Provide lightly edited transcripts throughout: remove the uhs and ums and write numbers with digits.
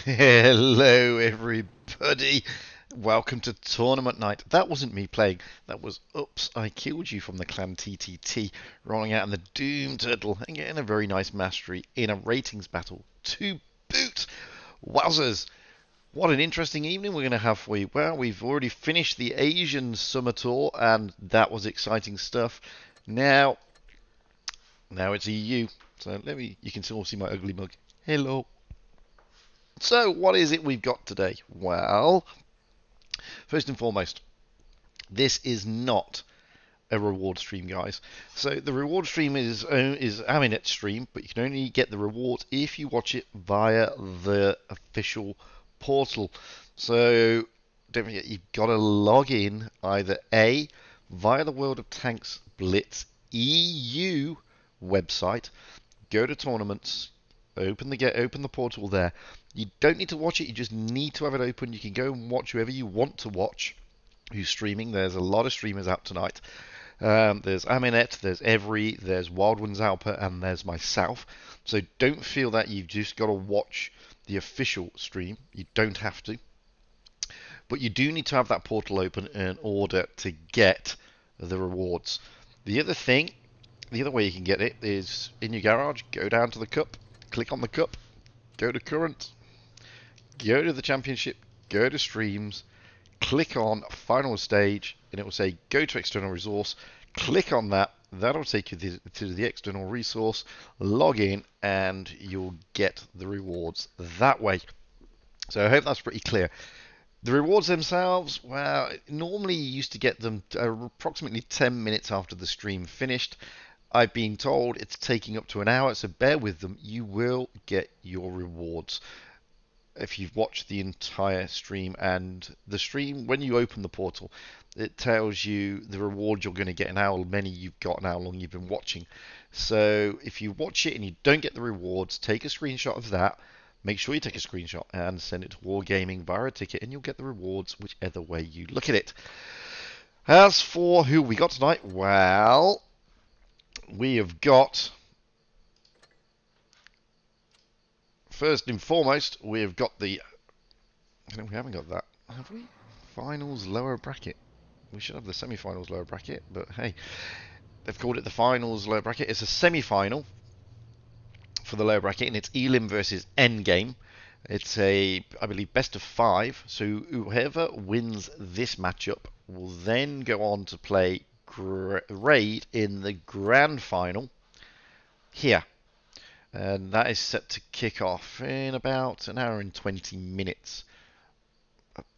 Hello, everybody. Welcome to Tournament Night. That wasn't me playing. That was Oops, I Killed You from the clan TTT, rolling out in the Doom Turtle and getting a very nice mastery in a ratings battle to boot. Wowzers! What an interesting evening we're going to have for you. Well, we've already finished the Asian Summer Tour, and that was exciting stuff. Now, now it's EU. So you can still see my ugly mug. Hello. So, what is it we've got today? Well, first and foremost, this is not a reward stream, guys. So the reward stream is Aminet's stream, but you can only get the rewards if you watch it via the official portal. So don't forget, you've got to log in either A via the World of Tanks Blitz EU website, go to tournaments, open the portal there. You don't need to watch it, you just need to have it open. You can go and watch whoever you want to watch who's streaming. There's a lot of streamers out tonight. There's Aminet, there's Every, there's Wild Ones Alpa, and there's myself. So don't feel that you've just got to watch the official stream. You don't have to. But you do need to have that portal open in order to get the rewards. The other thing, the other way you can get it is in your garage, go down to the cup, click on the cup, go to current, go to the championship, go to streams, click on final stage, and it will say go to external resource. Click on that. That'll take you to the external resource. Log in, and you'll get the rewards that way. So I hope that's pretty clear. The rewards themselves, well, normally you used to get them approximately 10 minutes after the stream finished. I've been told it's taking up to an hour, so bear with them. You will get your rewards if you've watched the entire stream. And the stream, when you open the portal, it tells you the reward you're going to get and how many you've got and how long you've been watching. So if you watch it and you don't get the rewards, take a screenshot of that. Make sure you take a screenshot and send it to Wargaming via a ticket, and you'll get the rewards whichever way you look at it. As for who we got tonight, well, we have got, first and foremost, we have got the, no, we haven't got that, have we? Finals lower bracket. We should have the semi-finals lower bracket, but hey, they've called it the finals lower bracket. It's a semi-final for the lower bracket, and it's Elim versus Endgame. It's a, I believe, best of 5. So whoever wins this matchup will then go on to play Raid in the grand final here. And that is set to kick off in about an hour and 20 minutes.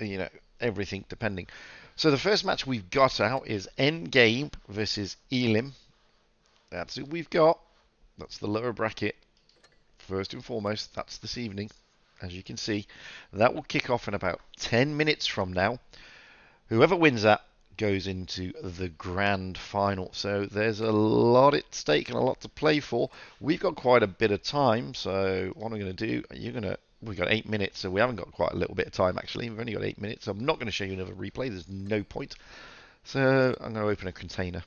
You know, everything depending. So the first match we've got out is Endgame versus Elim. That's who we've got. That's the lower bracket. First and foremost, that's this evening. As you can see, that will kick off in about 10 minutes from now. Whoever wins that goes into the grand final. So there's a lot at stake and a lot to play for. We've got quite a bit of time. So what I'm going to do, we've got 8 minutes, so we haven't got quite a little bit of time actually. We've only got 8 minutes. So I'm not going to show you another replay. There's no point. So I'm going to open a container.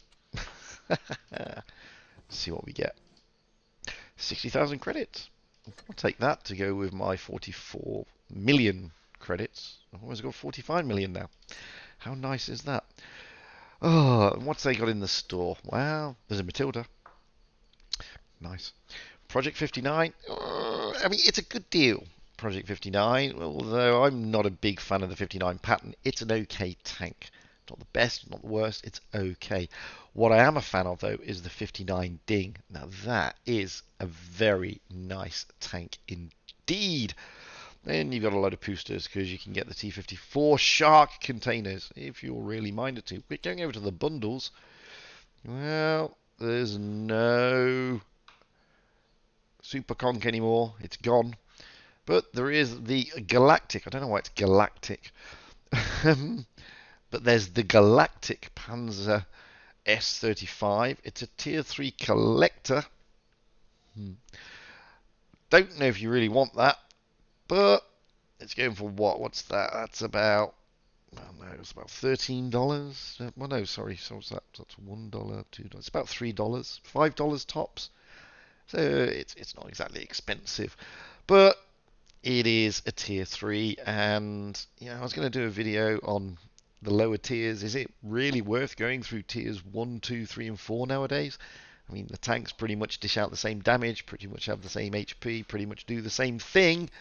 See what we get. 60,000 credits. I'll take that to go with my 44 million credits. I've almost got 45 million now. How nice is that? Oh, and what's they got in the store? Well, there's a Matilda. Nice. Project 59. I mean, it's a good deal. Project 59, although I'm not a big fan of the 59 pattern, it's an okay tank. Not the best, not the worst, it's okay. What I am a fan of, though, is the 59 Ding. Now, that is a very nice tank indeed. Then you've got a load of boosters because you can get the T-54 Shark containers if you're really minded to. We're going over to the bundles. Well, there's no Super Conch anymore. It's gone. But there is the Galactic. I don't know why it's Galactic. But there's the Galactic Panzer S35. It's a tier 3 collector. Don't know if you really want that, but it's going for what? What's that? That's about, well, no, it's about $13. Well, no, sorry. So what's that? That's $1, $2. It's about $3, $5 tops. So it's not exactly expensive, but It is a tier 3, and I was going to do a video on the lower tiers. Is it really worth going through tiers 1, 2, 3, and 4 nowadays? I mean, the tanks pretty much dish out the same damage, pretty much have the same HP, pretty much do the same thing.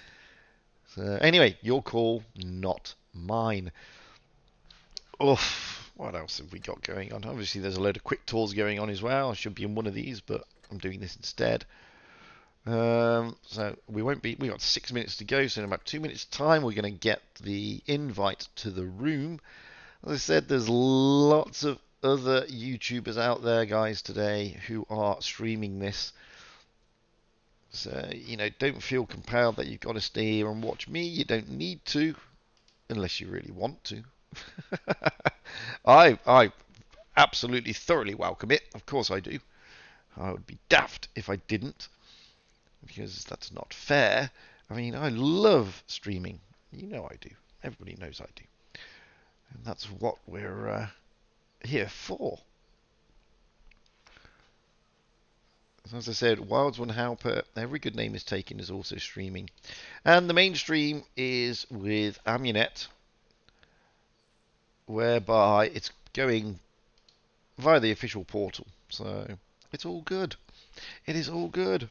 So, anyway, your call, not mine. Oof, what else have we got going on? Obviously, there's a load of quick tours going on as well. I should be in one of these, but I'm doing this instead. So we won't be. We got 6 minutes to go. So in about 2 minutes' time, we're going to get the invite to the room. As I said, there's lots of other YouTubers out there, guys, today who are streaming this. So don't feel compelled that you've got to stay here and watch me. You don't need to, unless you really want to. I absolutely thoroughly welcome it. Of course I do. I would be daft if I didn't, because that's not fair. I mean, I love streaming. You know I do. Everybody knows I do. And that's what we're here for. As I said, Wilds One Halper, every good name is taken, is also streaming. And the main stream is with Amunet, whereby it's going via the official portal. So it's all good. It is all good.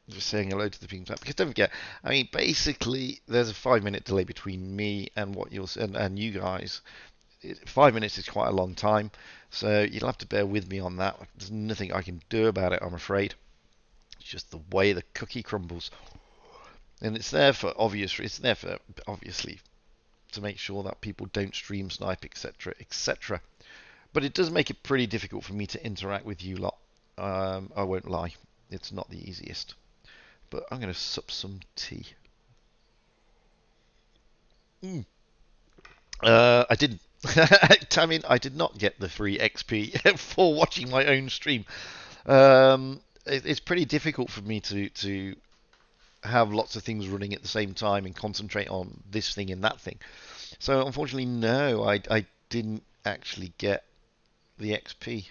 Just saying hello to the people, because don't forget, I mean, basically, there's a 5 minute delay between me and what you'll and you guys. 5 minutes is quite a long time, so you'll have to bear with me on that. There's nothing I can do about it, I'm afraid. It's just the way the cookie crumbles, and it's there for obvious. It's there for obviously to make sure that people don't stream snipe, etc., etc. But it does make it pretty difficult for me to interact with you lot. I won't lie, it's not the easiest. But I'm going to sup some tea. I didn't. I mean, I did not get the free XP for watching my own stream. It's pretty difficult for me to have lots of things running at the same time and concentrate on this thing and that thing. So unfortunately, no, I didn't actually get the XP,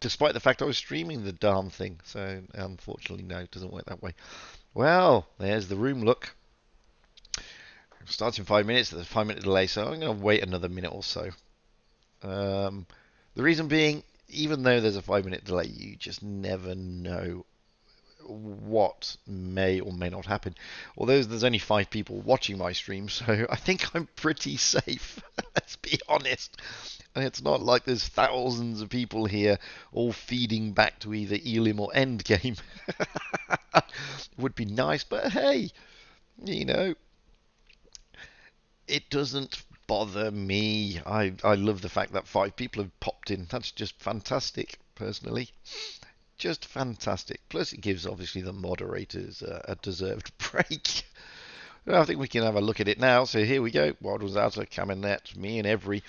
despite the fact I was streaming the darn thing. So unfortunately, no, it doesn't work that way. Well, there's the room look. It starts in 5 minutes. There's a 5 minute delay, so I'm going to wait another minute or so. The reason being, even though there's a 5 minute delay, you just never know what may or may not happen. Although there's only 5 people watching my stream, so I think I'm pretty safe. Let's be honest. And it's not like there's thousands of people here all feeding back to either Elim or Endgame. Would be nice, but hey, it doesn't bother me. I love the fact that 5 people have popped in. That's just fantastic, personally. Just fantastic. Plus, it gives, obviously, the moderators a deserved break. I think we can have a look at it now. So here we go. Wild was out, Caminet, me and Every.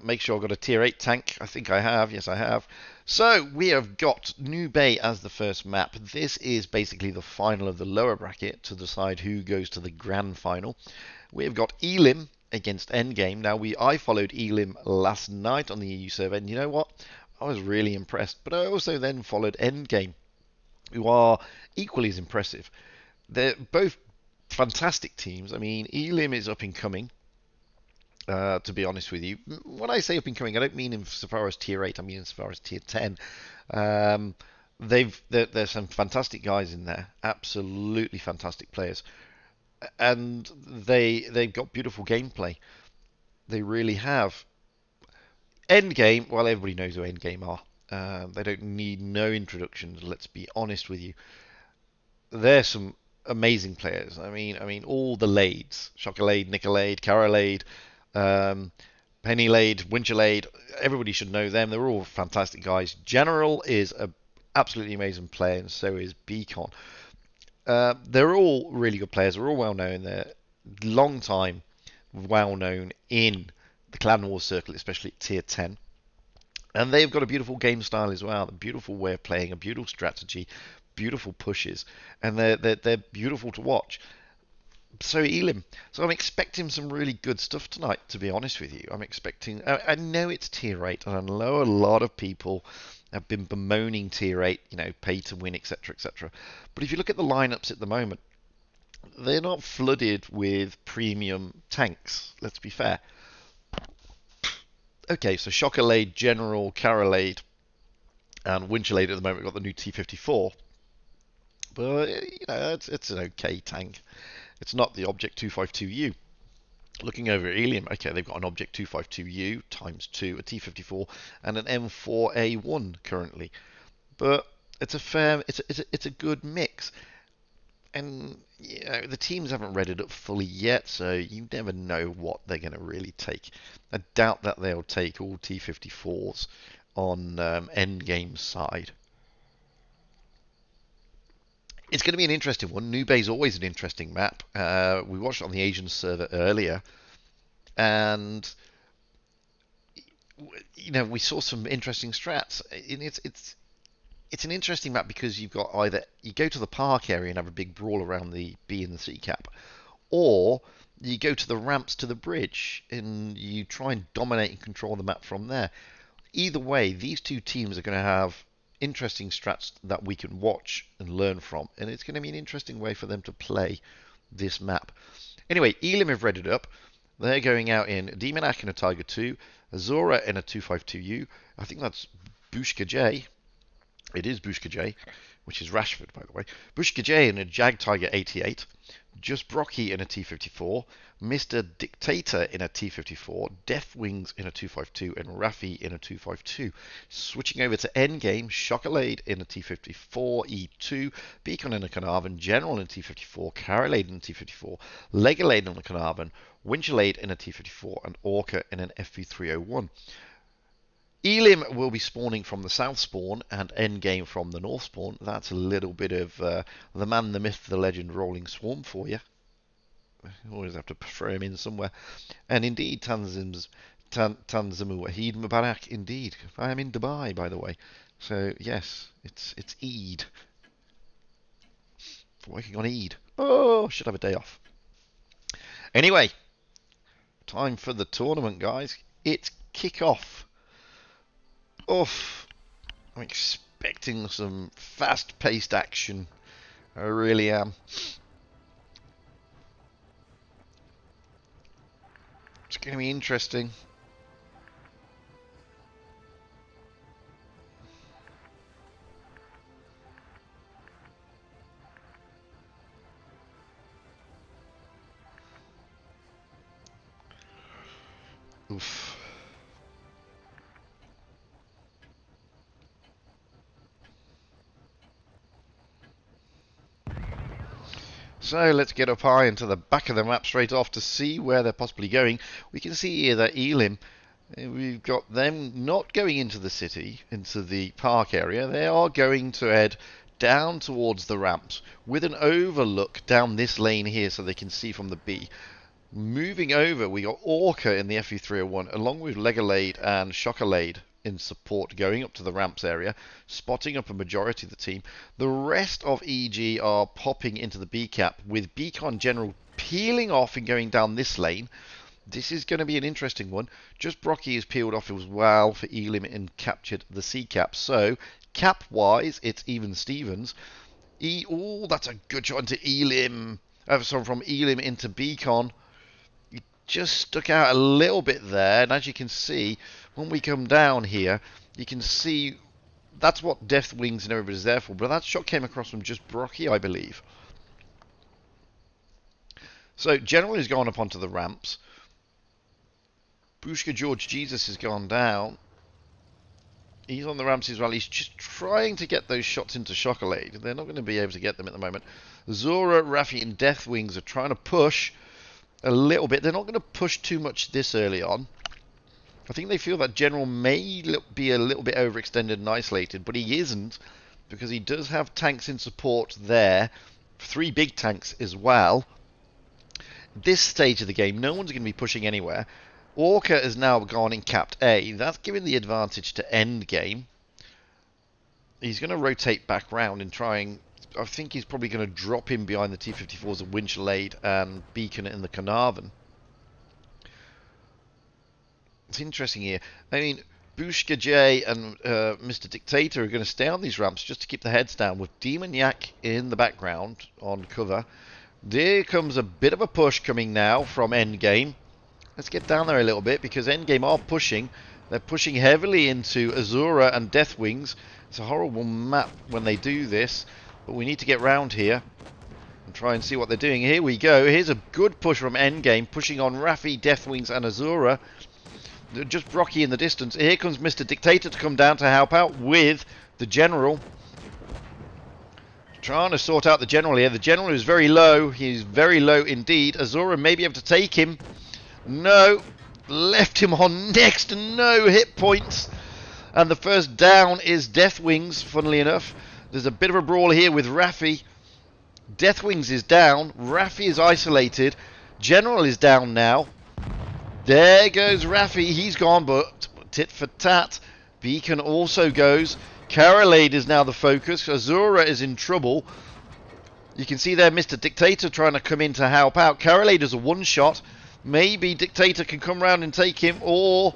Make sure I've got a tier 8 tank. I think I have. Yes, I have. So we have got New Bay as the first map. This is basically the final of the lower bracket to decide who goes to the grand final. We have got Elim against Endgame. Now, I followed Elim last night on the EU server, and you know what? I was really impressed. But I also then followed Endgame, who are equally as impressive. They're both fantastic teams. I mean, Elim is up and coming. To be honest with you, when I say up and coming, I don't mean in so far as tier 8. I mean as far as tier 10. There's some fantastic guys in there, absolutely fantastic players, and they've got beautiful gameplay. They really have. Endgame, well, everybody knows who Endgame are. They don't need no introductions. Let's be honest with you. They're some amazing players. I mean, all the Lades, Chocolade, Nicolade, Carolade, Pennylade, Winchellade, everybody should know them. They're all fantastic guys. General is a absolutely amazing player, and so is Beacon. They're all really good players. They're all well known. They're long time well known in the Clan Wars circle, especially at tier 10. And they've got a beautiful game style as well, a beautiful way of playing, a beautiful strategy, beautiful pushes, and they're beautiful to watch. So Elim, so I'm expecting some really good stuff tonight. To be honest with you, I'm expecting. I know it's tier 8, and I know a lot of people have been bemoaning Tier 8, pay to win, etc., etc. But if you look at the lineups at the moment, they're not flooded with premium tanks, let's be fair. Okay, so Shockalade, General, Carolade, and Winchelade at the moment got the new T54. But, it's an okay tank. It's not the Object 252U. Looking over at Helium, okay, they've got an Object 252U times 2, a T54, and an M4A1 currently. But it's a good mix. And the teams haven't read it up fully yet, so you never know what they're going to really take. I doubt that they'll take all T54s on Endgame's side. It's going to be an interesting one. New Bay's always an interesting map. We watched it on the Asian server earlier, and we saw some interesting strats. It's an interesting map because you've got either you go to the park area and have a big brawl around the B and the C cap, or you go to the ramps to the bridge and you try and dominate and control the map from there. Either way, these two teams are going to have interesting strats that we can watch and learn from, and it's going to be an interesting way for them to play this map. Anyway, Elim have read it up. They're going out in Demonac in a Tiger 2, Azora in a 252U. I think that's Bushka J. It is Bushka J, which is Rashford, by the way. Bushka J in a Jag Tiger 88, Just Brocky in a T54, Mr. Dictator in a T54, Death Wings in a 252, and Rafi in a 252. Switching over to Endgame, Shockalade in a T54 E2, Beacon in a Carnarvon, General in a T54, Carolade in a T54, Legalade in a Carnarvon, Winchelade in a T54, and Orca in an FV301. Elim will be spawning from the south spawn and Endgame from the north spawn. That's a little bit of the man, the myth, the legend, Rolling Swarm for you. Always have to throw him in somewhere. And indeed, Tanzimu Wahid Mubarak, indeed. I am in Dubai, by the way. So, yes, it's Eid. Working on Eid. Oh, should have a day off. Anyway, time for the tournament, guys. It's kick-off. Oof. I'm expecting some fast-paced action. I really am. It's going to be interesting. Oof. So let's get up high into the back of the map straight off to see where they're possibly going. We can see here that Elim, we've got them not going into the city, into the park area. They are going to head down towards the ramps with an overlook down this lane here so they can see from the B. Moving over, we got Orca in the FE301 along with Legalade and Shockalade in support going up to the ramps area, spotting up a majority of the team. The rest of EG are popping into the B cap with Beacon General peeling off and going down this lane. This is going to be an interesting one. Just Brocky is peeled off as well for Elim and captured the C cap. So cap wise, it's even Stevens. Oh, that's a good shot into Elim. So from Elim into Beacon. Just stuck out a little bit there, and as you can see, when we come down here, you can see that's what Death Wings and everybody's there for, but that shot came across from just Brocky, I believe. So General has gone up onto the ramps. Bushka George Jesus has gone down. He's on the ramps as well. He's just trying to get those shots into Shockalade. They're not going to be able to get them at the moment. Zora, Rafi, and Death Wings are trying to push a little bit. They're not going to push too much this early on. I think they feel that General may be a little bit overextended and isolated, but he isn't, because he does have tanks in support there. 3 big tanks as well. This stage of the game, no one's going to be pushing anywhere. Orca has now gone in capped A. That's giving the advantage to Endgame. He's going to rotate back round and try and... I think he's probably going to drop in behind the T-54s of Winchelade and Beacon in the Carnarvon. It's interesting here. I mean, Bushka J and Mr. Dictator are going to stay on these ramps just to keep the heads down with Demoniac in the background on cover. There comes a bit of a push coming now from Endgame. Let's get down there a little bit because Endgame are pushing. They're pushing heavily into Azura and Deathwings. It's a horrible map when they do this, but we need to get round here and try and see what they're doing. Here we go. Here's a good push from Endgame, pushing on Raffi, Deathwings and Azura. Just Brocky in the distance. Here comes Mr. Dictator to come down to help out with the General. Trying to sort out the General here. The General is very low. He's very low indeed. Azura may be able to take him. No. Left him on next to no hit points. And the first down is Deathwings, funnily enough. There's a bit of a brawl here with Raffi. Deathwings is down. Raffi is isolated. General is down now. There goes Raffi. He's gone, but tit for tat. Beacon also goes. Carolade is now the focus. Azura is in trouble. You can see there Mr. Dictator trying to come in to help out. Carolade is a one-shot. Maybe Dictator can come round and take him, or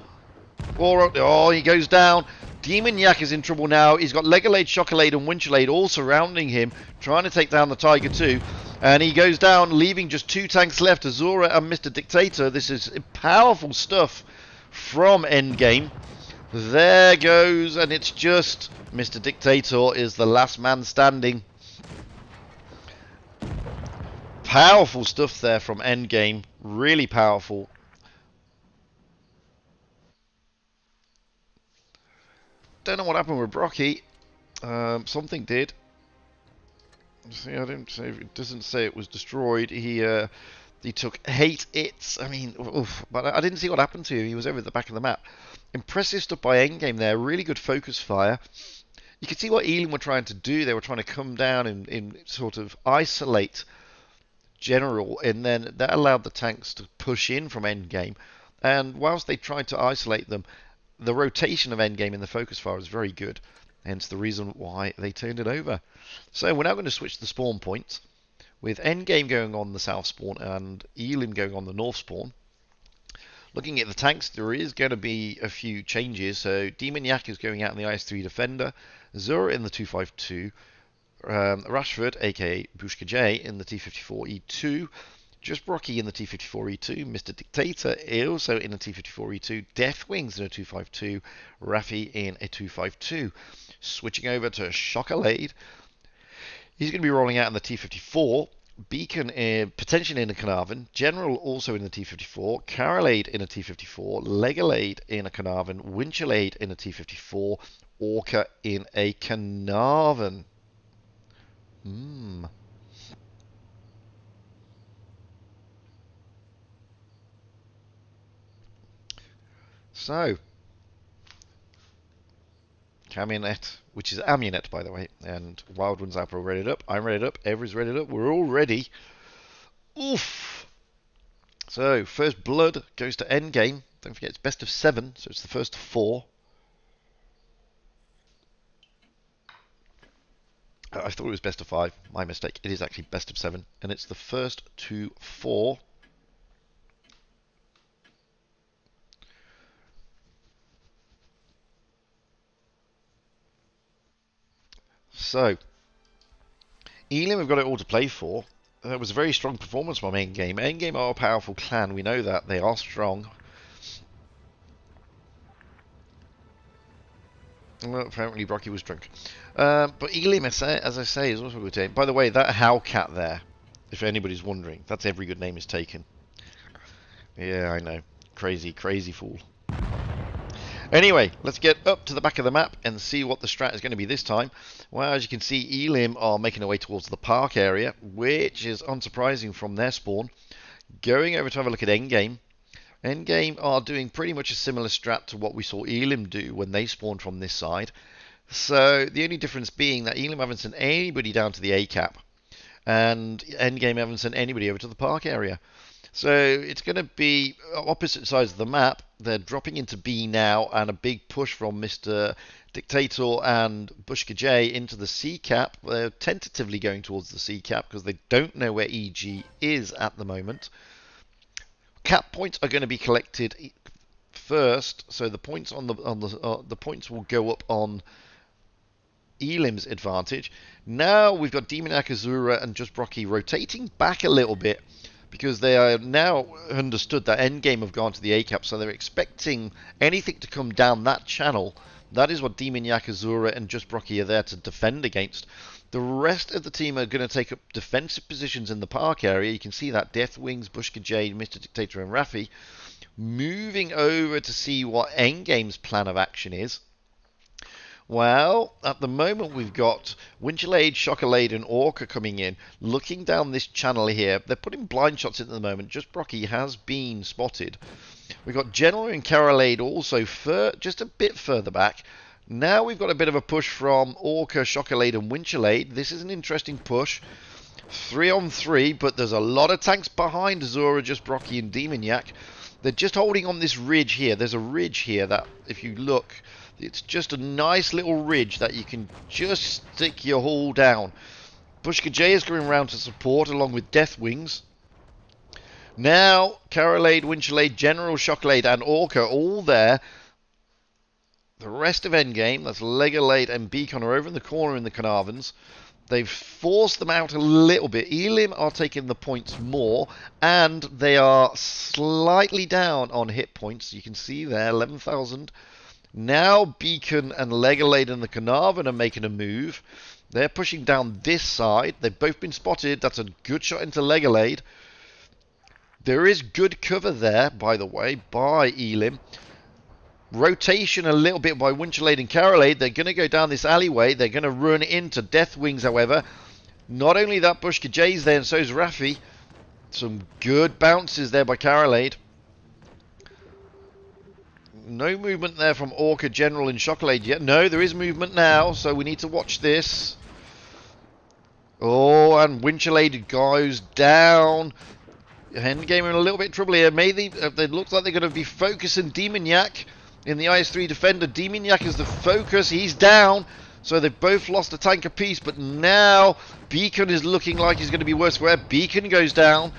oh, he goes down. Demoniac is in trouble now. He's got Legalade, Shockalade, and Winchelade all surrounding him, trying to take down the Tiger too. And he goes down, leaving just 2 tanks left, Azura and Mr. Dictator. This is powerful stuff from Endgame. There goes, and it's just Mr. Dictator is the last man standing. Powerful stuff there from Endgame. Really powerful. Don't know what happened with Brocky. Something did. See, I didn't say. It doesn't say it was destroyed. He took 8 hits. I mean, oof, but I didn't see what happened to him. He was over at the back of the map. Impressive stuff by Endgame there. Really good focus fire. You can see what Elam were trying to do. They were trying to come down and sort of isolate General, and then that allowed the tanks to push in from Endgame. And whilst they tried to isolate them, the rotation of Endgame in the focus fire was very good. Hence the reason why they turned it over. So we're now going to switch the spawn points, with Endgame going on the south spawn and Elam going on the north spawn. Looking at the tanks, there is going to be a few changes. So Demoniac is going out in the IS-3 Defender, Zura in the 252, Rashford, aka Bushka J, in the T-54E2, just Brocky in the T-54E2, Mr. Dictator also in a T-54E2, Deathwings in a 252, Raffi in a 252. Switching over to Shockalade, he's going to be rolling out in the T-54, Beacon potentially in a Carnarvon, General also in the T-54, Carolade in a T-54, Legalade in a Carnarvon, Winchelade in a T-54, Orca in a Carnarvon. So, Camionet, which is Amunet, by the way, and Wild Ones Apple readied up. I'm readied up. Everyone's readied up. We're all ready. Oof! So, first blood goes to Endgame. Don't forget, it's best of 7, so it's the first 4. I thought it was best of 5. My mistake. It is actually best of 7, and it's the first to 4. So, Elam have got it all to play for. That was a very strong performance from Endgame. Endgame are a powerful clan. We know that. They are strong. Well, apparently Brocky was drunk. But Elam, as I say, is also a good name. By the way, that Howcat there, if anybody's wondering, that's every good name is taken. Yeah, I know. Crazy, crazy fool. Anyway, let's get up to the back of the map and see what the strat is going to be this time. Well, as you can see, Elam are making their way towards the park area, which is unsurprising from their spawn. Going over to have a look at Endgame. Endgame are doing pretty much a similar strat to what we saw Elam do when they spawned from this side. So the only difference being that Elam haven't sent anybody down to the A cap, and Endgame haven't sent anybody over to the park area. So it's going to be opposite sides of the map. They're dropping into B now, and a big push from Mr. Dictator and Bushka J into the C cap. They're tentatively going towards the C cap because they don't know where EG is at the moment. Cap points are going to be collected first, so the points on the points will go up on Elim's advantage. Now we've got Demoniac, Azura, and Just Brocky rotating back a little bit because they are now understood that Endgame have gone to the A cap, so they're expecting anything to come down that channel. That is what Demoniac, Azura, and Just Brocky are there to defend against. The rest of the team are going to take up defensive positions in the park area. You can see that Deathwings, Bushka Jade, Mr. Dictator, and Raffi moving over to see what Endgame's plan of action is. Well, at the moment we've got Winchellade, Shockalade, and Orca coming in, looking down this channel here. They're putting blind shots in at the moment. Just Brocky has been spotted. We've got General and Carolade also just a bit further back. Now we've got a bit of a push from Orca, Shockalade, and Winchellade. This is an interesting push. 3 on 3, but there's a lot of tanks behind Azura, Just Brocky, and Demoniac. They're just holding on this ridge here. There's a ridge here that, if you look, it's just a nice little ridge that you can just stick your hull down. Bushka J is coming around to support along with Deathwings. Now, Carolade, Winchellade, General, Shockalade, and Orca all there. The rest of Endgame, that's Legalade and Beacon, are over in the corner in the Carnarvons. They've forced them out a little bit. Elim are taking the points more, and they are slightly down on hit points. You can see there, 11,000. Now Beacon and Legalade and the Carnarvon are making a move. They're pushing down this side. They've both been spotted. That's a good shot into Legalade. There is good cover there, by the way, by Elim. Rotation a little bit by Winchellade and Carolade. They're going to go down this alleyway. They're going to run into Deathwings, however. Not only that, Bushka J's there, and so is Raffi. Some good bounces there by Carolade. No movement there from Orca, General, and Shockalade yet. No, there is movement now, so we need to watch this. Oh, and Winchellade goes down. Endgame are in a little bit of trouble here. Maybe it looks like they're going to be focusing Demoniac in the IS-3 Defender. Demoniac is the focus. He's down. So they've both lost a tank apiece. But now Beacon is looking like he's going to be worse for wear. Beacon goes down.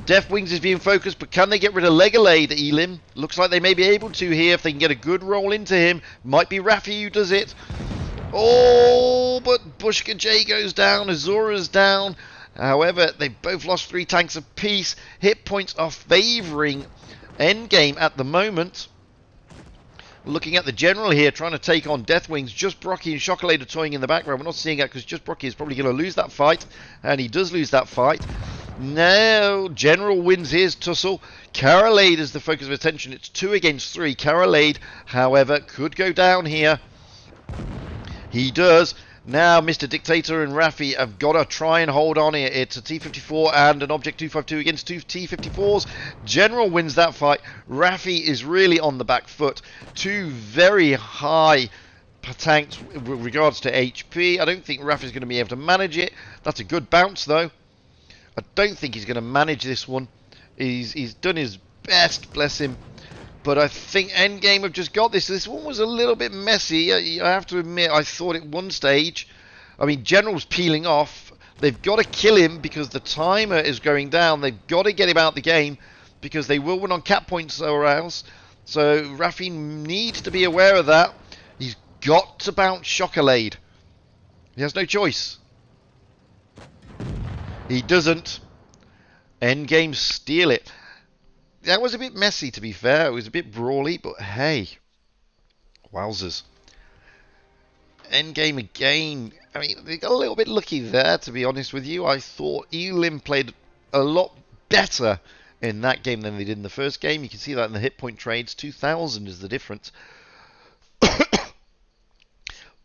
Deathwings is being focused, but can they get rid of Legalade, Elim? Looks like they may be able to here if they can get a good roll into him. Might be Raffi who does it. Oh, but Bushka J goes down. Azura's down. However, they've both lost 3 tanks apiece. Hit points are favouring Endgame at the moment. Looking at the General here, trying to take on Deathwings. Just Brocky and Shockalade are toying in the background. We're not seeing that because Just Brocky is probably going to lose that fight. And he does lose that fight. Now, General wins his tussle. Carolade is the focus of attention. It's 2 against 3. Carolade, however, could go down here. He does. Now, Mr. Dictator and Raffi have got to try and hold on here. It's a T-54 and an Object 252 against 2 T-54s. General wins that fight. Raffi is really on the back foot. 2 very high tanks with regards to HP. I don't think Raffi's going to be able to manage it. That's a good bounce, though. I don't think he's going to manage this one. He's done his best, bless him. But I think Endgame have just got this. This one was a little bit messy. I have to admit, I thought at one stage, I mean, General's peeling off. They've got to kill him because the timer is going down. They've got to get him out of the game because they will win on cap points or else. So Raffi needs to be aware of that. He's got to bounce Shockalade. He has no choice. He doesn't. Endgame steal it. That was a bit messy, to be fair. It was a bit brawly, but hey. Wowzers. Endgame again. I mean, they got a little bit lucky there, to be honest with you. I thought Elim played a lot better in that game than they did in the first game. You can see that in the hit point trades. 2,000 is the difference.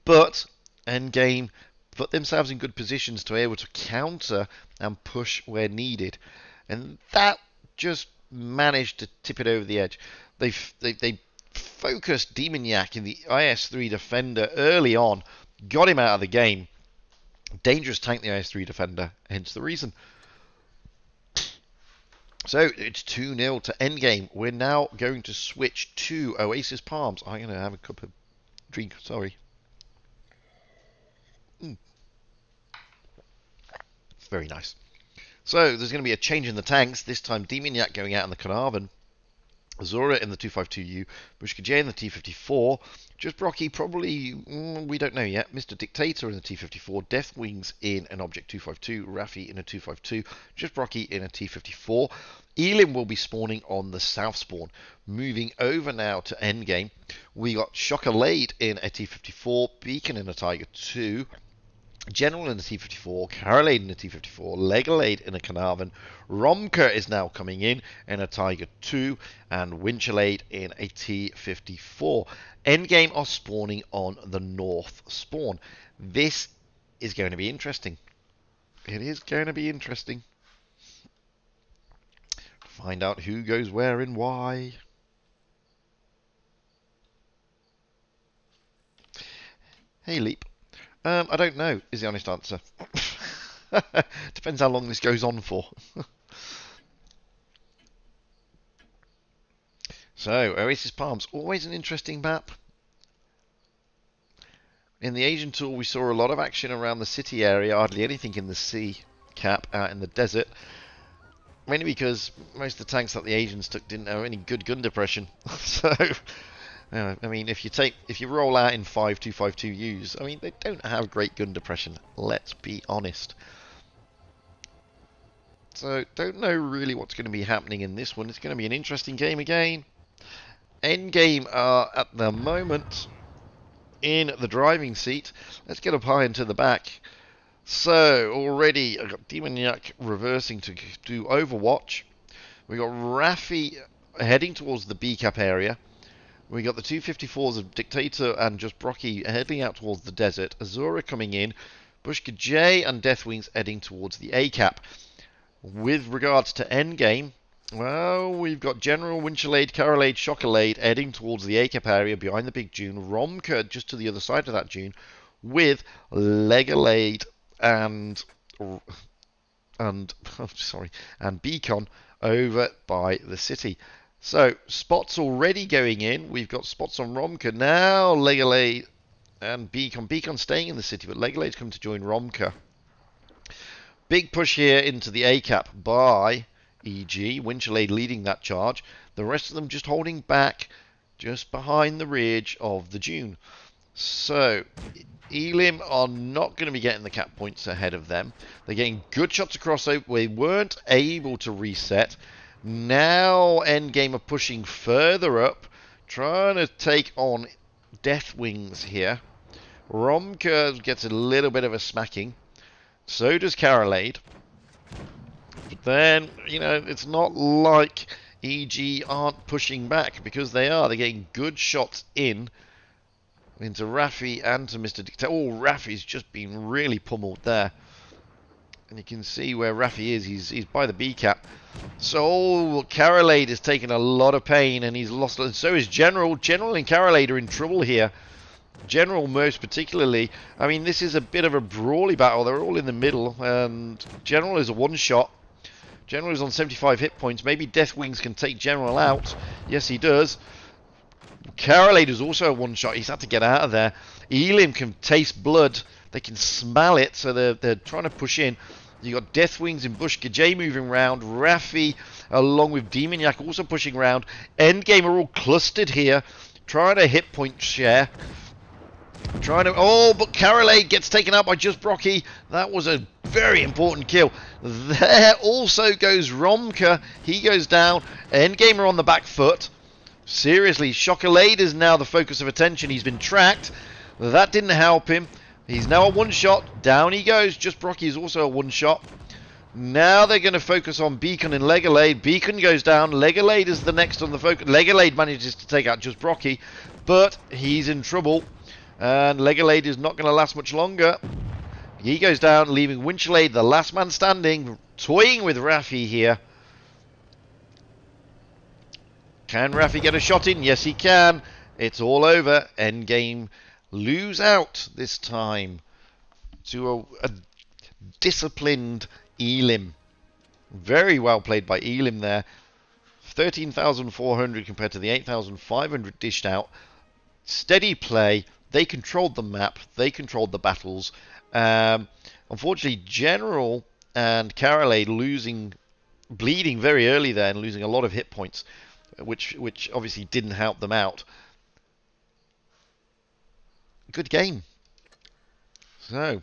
But Endgame put themselves in good positions to be able to counter and push where needed. And that just managed to tip it over the edge. They focused Demoniac in the IS-3 Defender early on, got him out of the game. Dangerous tank, the IS-3 Defender, hence the reason. So it's 2-0 to Endgame. We're now going to switch to Oasis Palms. I'm going to have a cup of drink, sorry. Very nice. So there's going to be a change in the tanks. This time Demoniac going out in the Carnarvon. Azura in the 252U, Bushka J in the T54, Just Brocky probably, we don't know yet, Mr. Dictator in the T54, Deathwings in an Object 252, Raffi in a 252, Just Brocky in a T54. Elim will be spawning on the south spawn. Moving over now to endgame, we got Chocolate in a T54, Beacon in a Tiger 2, General in a T54, Carolade in a T54, Legalade in a Carnarvon, Romka is now coming in a Tiger 2, and Winchelade in a T54. Endgame are spawning on the north spawn. This is going to be interesting. It is going to be interesting. Find out who goes where and why. Hey, Leap. I don't know, is the honest answer. Depends how long this goes on for. So, Oasis Palms, always an interesting map. In the Asian tour, we saw a lot of action around the city area, hardly anything in the sea cap out in the desert. Mainly because most of the tanks that the Asians took didn't have any good gun depression. So, I mean, if you roll out in 5.252Us, I mean, they don't have great gun depression. Let's be honest. So, don't know really what's going to be happening in this one. It's going to be an interesting game again. Endgame are at the moment in the driving seat. Let's get up high into the back. So, already I've got Demoniac reversing to do Overwatch. We got Raffi heading towards the B cap area. We got the 254s of Dictator and Just Brocky heading out towards the desert. Azura coming in. Bushka J and Deathwings heading towards the A cap. With regards to endgame, well, we've got General, Winchelade, Carolade, Chocolade heading towards the A cap area behind the big dune. Romka just to the other side of that dune, with Legalade and Beacon over by the city. So spots already going in. We've got spots on Romka now. Legalade and Beacon. Beacon staying in the city, but Legalade's come to join Romka. Big push here into the A cap by EG. Winchelade leading that charge. The rest of them just holding back, just behind the ridge of the dune. So Elim are not going to be getting the cap points ahead of them. They're getting good shots across. They weren't able to reset. Now Endgame are pushing further up, trying to take on Deathwings here. Romka gets a little bit of a smacking. So does Carolade. But then, you know, it's not like EG aren't pushing back, because they are. They're getting good shots into Raffi and to Mr. Dictator. Oh, Raffi's just been really pummeled there. And you can see where Raffi is. He's by the B cap. So Carolade is taking a lot of pain, and he's lost. And so is General. General and Carolade are in trouble here. General most particularly. I mean, this is a bit of a brawly battle. They're all in the middle, and General is a one-shot. General is on 75 hit points. Maybe Deathwings can take General out. Yes, he does. Carolade is also a one-shot. He's had to get out of there. Elim can taste blood. They can smell it, so they're trying to push in. You got Deathwings and Bushka J moving round. Raffi, along with Demoniac, also pushing round. Endgame are all clustered here, trying to hit point share. But Carolade gets taken out by Just Brocky. That was a very important kill. There also goes Romka. He goes down. Endgame are on the back foot. Seriously, Chocolade is now the focus of attention. He's been tracked. That didn't help him. He's now a one-shot. Down he goes. Just Brocky is also a one-shot. Now they're going to focus on Beacon and Legalade. Beacon goes down. Legalade is the next on the focus. Legalade manages to take out Just Brocky, but he's in trouble. And Legalade is not going to last much longer. He goes down, leaving Winchelade, the last man standing, toying with Raffi here. Can Raffi get a shot in? Yes, he can. It's all over. Endgame lose out this time to a disciplined Elim. Very well played by Elim there. 13,400 compared to the 8,500 dished out. Steady play. They controlled the map. They controlled the battles. Unfortunately, General and Carolade bleeding very early there and losing a lot of hit points. which obviously didn't help them out. Good game. So,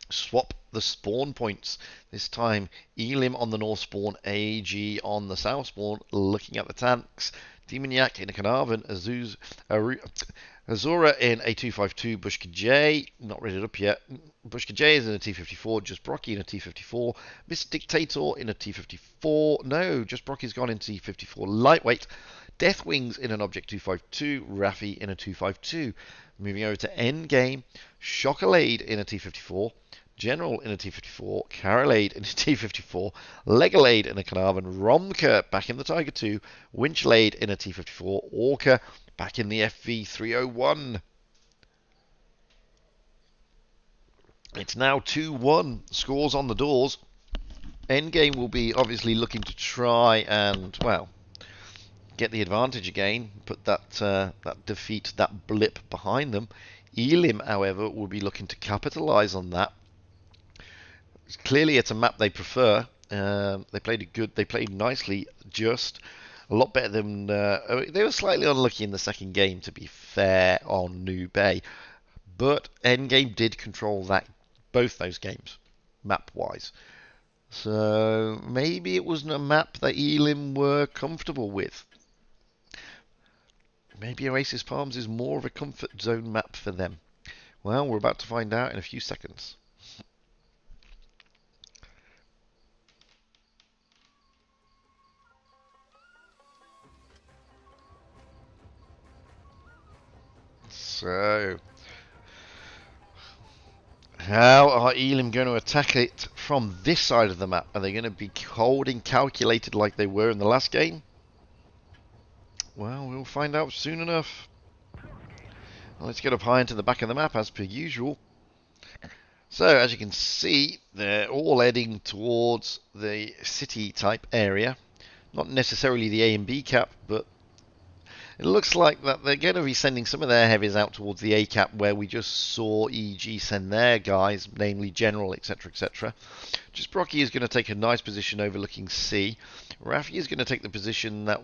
swap the spawn points. This time, Elim on the north spawn, AG on the south spawn, looking at the tanks. Demoniac in a Carnarvon, Azura in a 252, Bushka J, not rated up yet. Bushka J is in a T54, Just Brocky in a T54, Mr. Dictator in a T54, no, Just Brocky's gone into T54 lightweight. Deathwings in an Object 252, Raffi in a 252. Moving over to Endgame, Chocolade in a T54, General in a T54, Carolade in a T54, Legalade in a Carnarvon, Romka back in the Tiger 2, Winchlade in a T54, Orca back in the FV301. It's now 2-1, scores on the doors. Endgame will be obviously looking to try and, well, get the advantage again, put that defeat, that blip behind them. Elim, however, will be looking to capitalize on that. Clearly, it's a map they prefer. They played nicely, just a lot better than they were slightly unlucky in the second game, to be fair, on New Bay. But Endgame did control both those games, map-wise. So maybe it wasn't a map that Elim were comfortable with. Maybe Oasis Palms is more of a comfort zone map for them. Well, we're about to find out in a few seconds. So, how are Elim going to attack it from this side of the map? Are they going to be holding calculated like they were in the last game? Well, we'll find out soon enough. Well, let's get up high into the back of the map as per usual. So, as you can see, they're all heading towards the city type area. Not necessarily the A and B cap, but it looks like that they're going to be sending some of their heavies out towards the A cap, where we just saw EG send their guys, namely General, etc., etc. Just Brocky is going to take a nice position overlooking C. Raffi is going to take the position that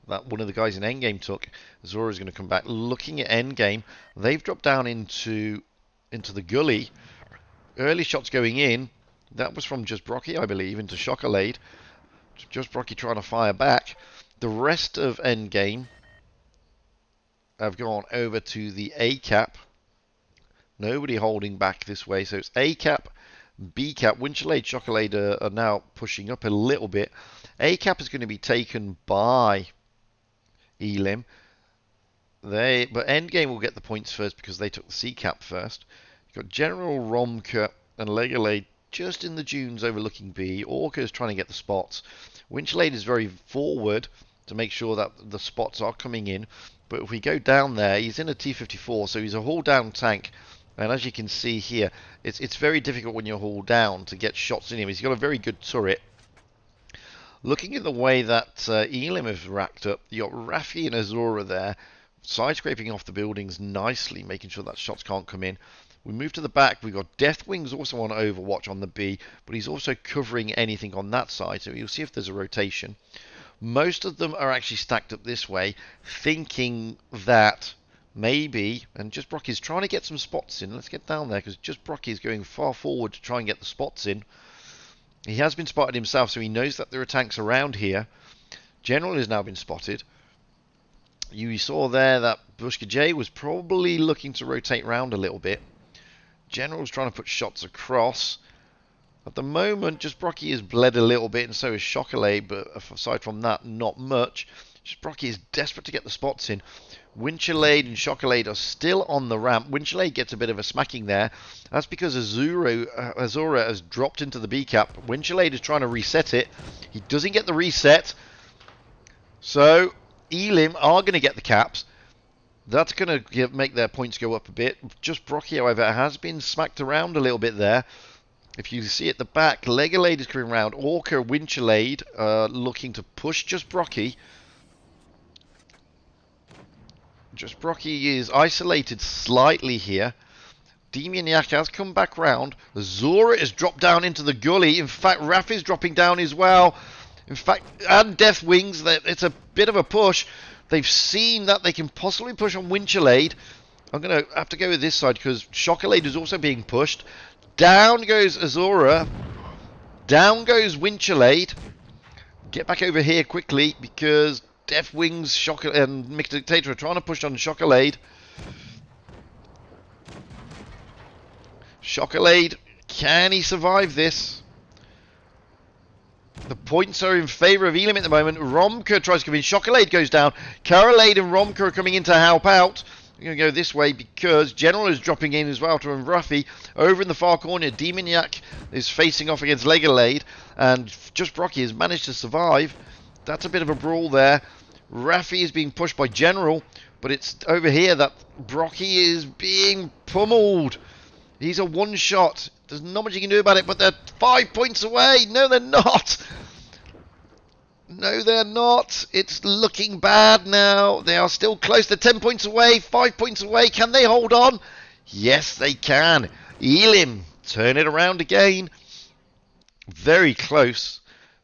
that one of the guys in Endgame took. Zora is going to come back. Looking at Endgame, they've dropped down into the gully. Early shots going in. That was from Just Brocky, I believe, into Chocolade. Just Brocky trying to fire back. The rest of Endgame have gone over to the A cap. Nobody holding back this way. So it's A cap, B cap. Winchelade, Chocolade are now pushing up a little bit. A cap is going to be taken by Elim. But Endgame will get the points first because they took the C cap first. You've got General, Romka and Legalade just in the dunes overlooking B. Orca is trying to get the spots. Winchlade is very forward to make sure that the spots are coming in. But if we go down there, he's in a T54, so he's a haul down tank. And as you can see here, it's very difficult when you're hauled down to get shots in him. He's got a very good turret. Looking at the way that Elim has racked up, you got Raffi and Azura there, side scraping off the buildings nicely, making sure that shots can't come in. We move to the back, we've got Deathwings also on Overwatch on the B, but he's also covering anything on that side, so you'll see if there's a rotation. Most of them are actually stacked up this way, thinking that maybe, and Just Brocky's trying to get some spots in. Let's get down there, because Just Brocky is going far forward to try and get the spots in. He has been spotted himself, so he knows that there are tanks around here. General has now been spotted. You saw there that Bushka J was probably looking to rotate round a little bit. General's trying to put shots across. At the moment, Just Brocky has bled a little bit, and so is Chocolate, but aside from that, not much. Just Brocky is desperate to get the spots in. Winchelade and Chocolate are still on the ramp. Winchelade gets a bit of a smacking there. That's because Azura has dropped into the B cap. Winchelade is trying to reset it. He doesn't get the reset. So, Elim are going to get the caps. That's going to make their points go up a bit. Just Brocky, however, has been smacked around a little bit there. If you see at the back, Legalade is coming around. Orca, Winchelade looking to push Just Brocky. Just Brocky is isolated slightly here. Demoniac has come back round. Zora is dropped down into the gully. In fact, Raf is dropping down as well. In fact, and Death Wings, it's a bit of a push. They've seen that they can possibly push on Winchellade. I'm going to have to go with this side because Chocolade is also being pushed. Down goes Azura. Down goes Winchellade. Get back over here quickly because Death Wings and Mr. Dictator are trying to push on Chocolade. Chocolade, can he survive this? The points are in favour of Elim at the moment. Romka tries to come in. Chocolade goes down. Carolade and Romka are coming in to help out. We're going to go this way because General is dropping in as well to run Ruffy. Over in the far corner, Demoniac is facing off against Legalade. And Just Brocky has managed to survive. That's a bit of a brawl there. Ruffy is being pushed by General. But it's over here that Brocky is being pummeled. He's a one-shot. There's not much you can do about it, but they're 5 points away. No, they're not. No, they're not. It's looking bad now. They are still close. They're 10 points away, 5 points away. Can they hold on? Yes, they can. Elim, turn it around again. Very close.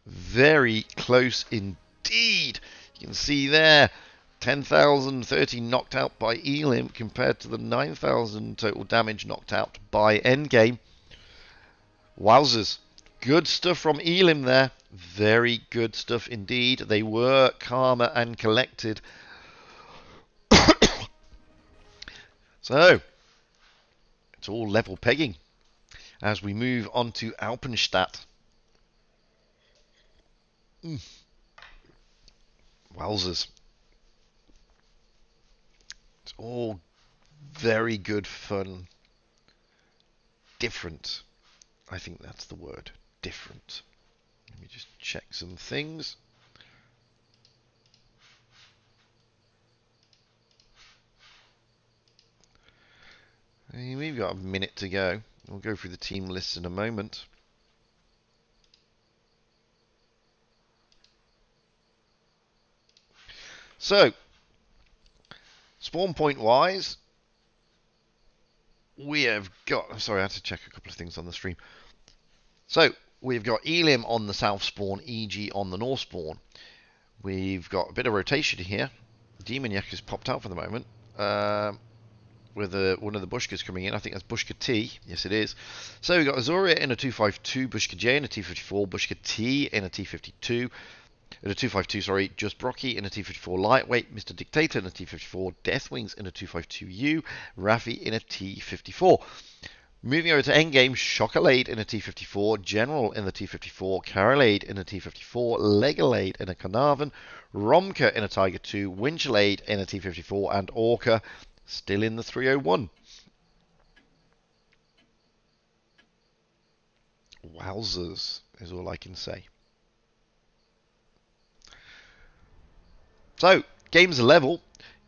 Very close indeed. You can see there, 10,030 knocked out by Elim compared to the 9,000 total damage knocked out by Endgame. Wowzers. Good stuff from Elim there. Very good stuff indeed. They were calmer and collected. So, it's all level pegging as we move on to Alpenstadt. Wowzers. It's all very good fun. Different. I think that's the word. Different. Let me just check some things. We've got a minute to go. We'll go through the team lists in a moment. So, spawn point wise, we have got... Sorry, I had to check a couple of things on the stream. So, we've got Elim on the south spawn, EG on the north spawn. We've got a bit of rotation here. Demoniac has popped out for the moment. With one of the Bushkas coming in. I think that's Bushka T. Yes, it is. So we've got Azuria in a 252, Bushka J in a T54, Bushka T in a T52. In a 252, sorry, Just Brocky in a T54 lightweight, Mr. Dictator in a T54, Deathwings in a 252U, Raffi in a T54. Moving over to Endgame, Chocolade in a T54, General in the T54, Carolade in a T54, Legalade in a Carnarvon, Romka in a Tiger 2, Winchellade in a T54, and Orca still in the 301. Wowzers is all I can say. So, games are level.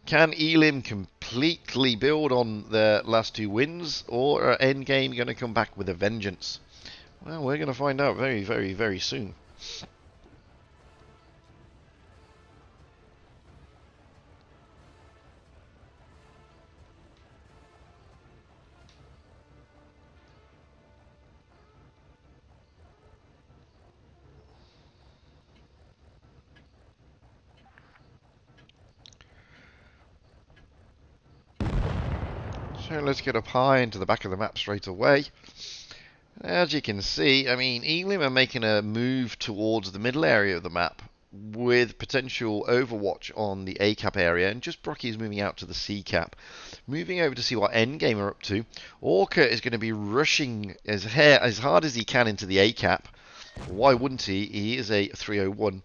Can Elim completely build on their last two wins, or are Endgame going to come back with a vengeance? Well, we're going to find out very, very, very soon. So let's get up high into the back of the map straight away. As you can see, I mean, Elim are making a move towards the middle area of the map with potential overwatch on the A cap area, and Just Brocky is moving out to the C cap. Moving over to see what Endgame are up to. Orca is going to be rushing as hard as he can into the A cap. Why wouldn't he? He is a 301.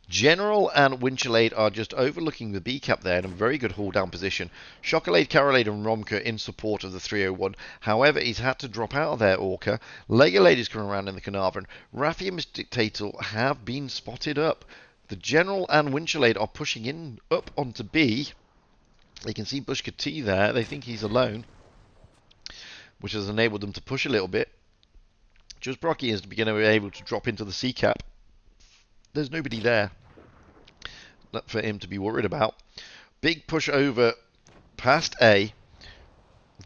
General and Winchellade are just overlooking the B cap there in a very good hold down position. Chocolade, Carolade and Romka in support of the 301. However, he's had to drop out of there, Orca. Legalade is coming around in the Carnarvon. Raffi and Mr. Dictator have been spotted up. The General and Winchellade are pushing in up onto B. You can see Bushka T there. They think he's alone, which has enabled them to push a little bit. Just Brocky is beginning to be able to drop into the C cap. There's nobody there for him to be worried about. Big push over past A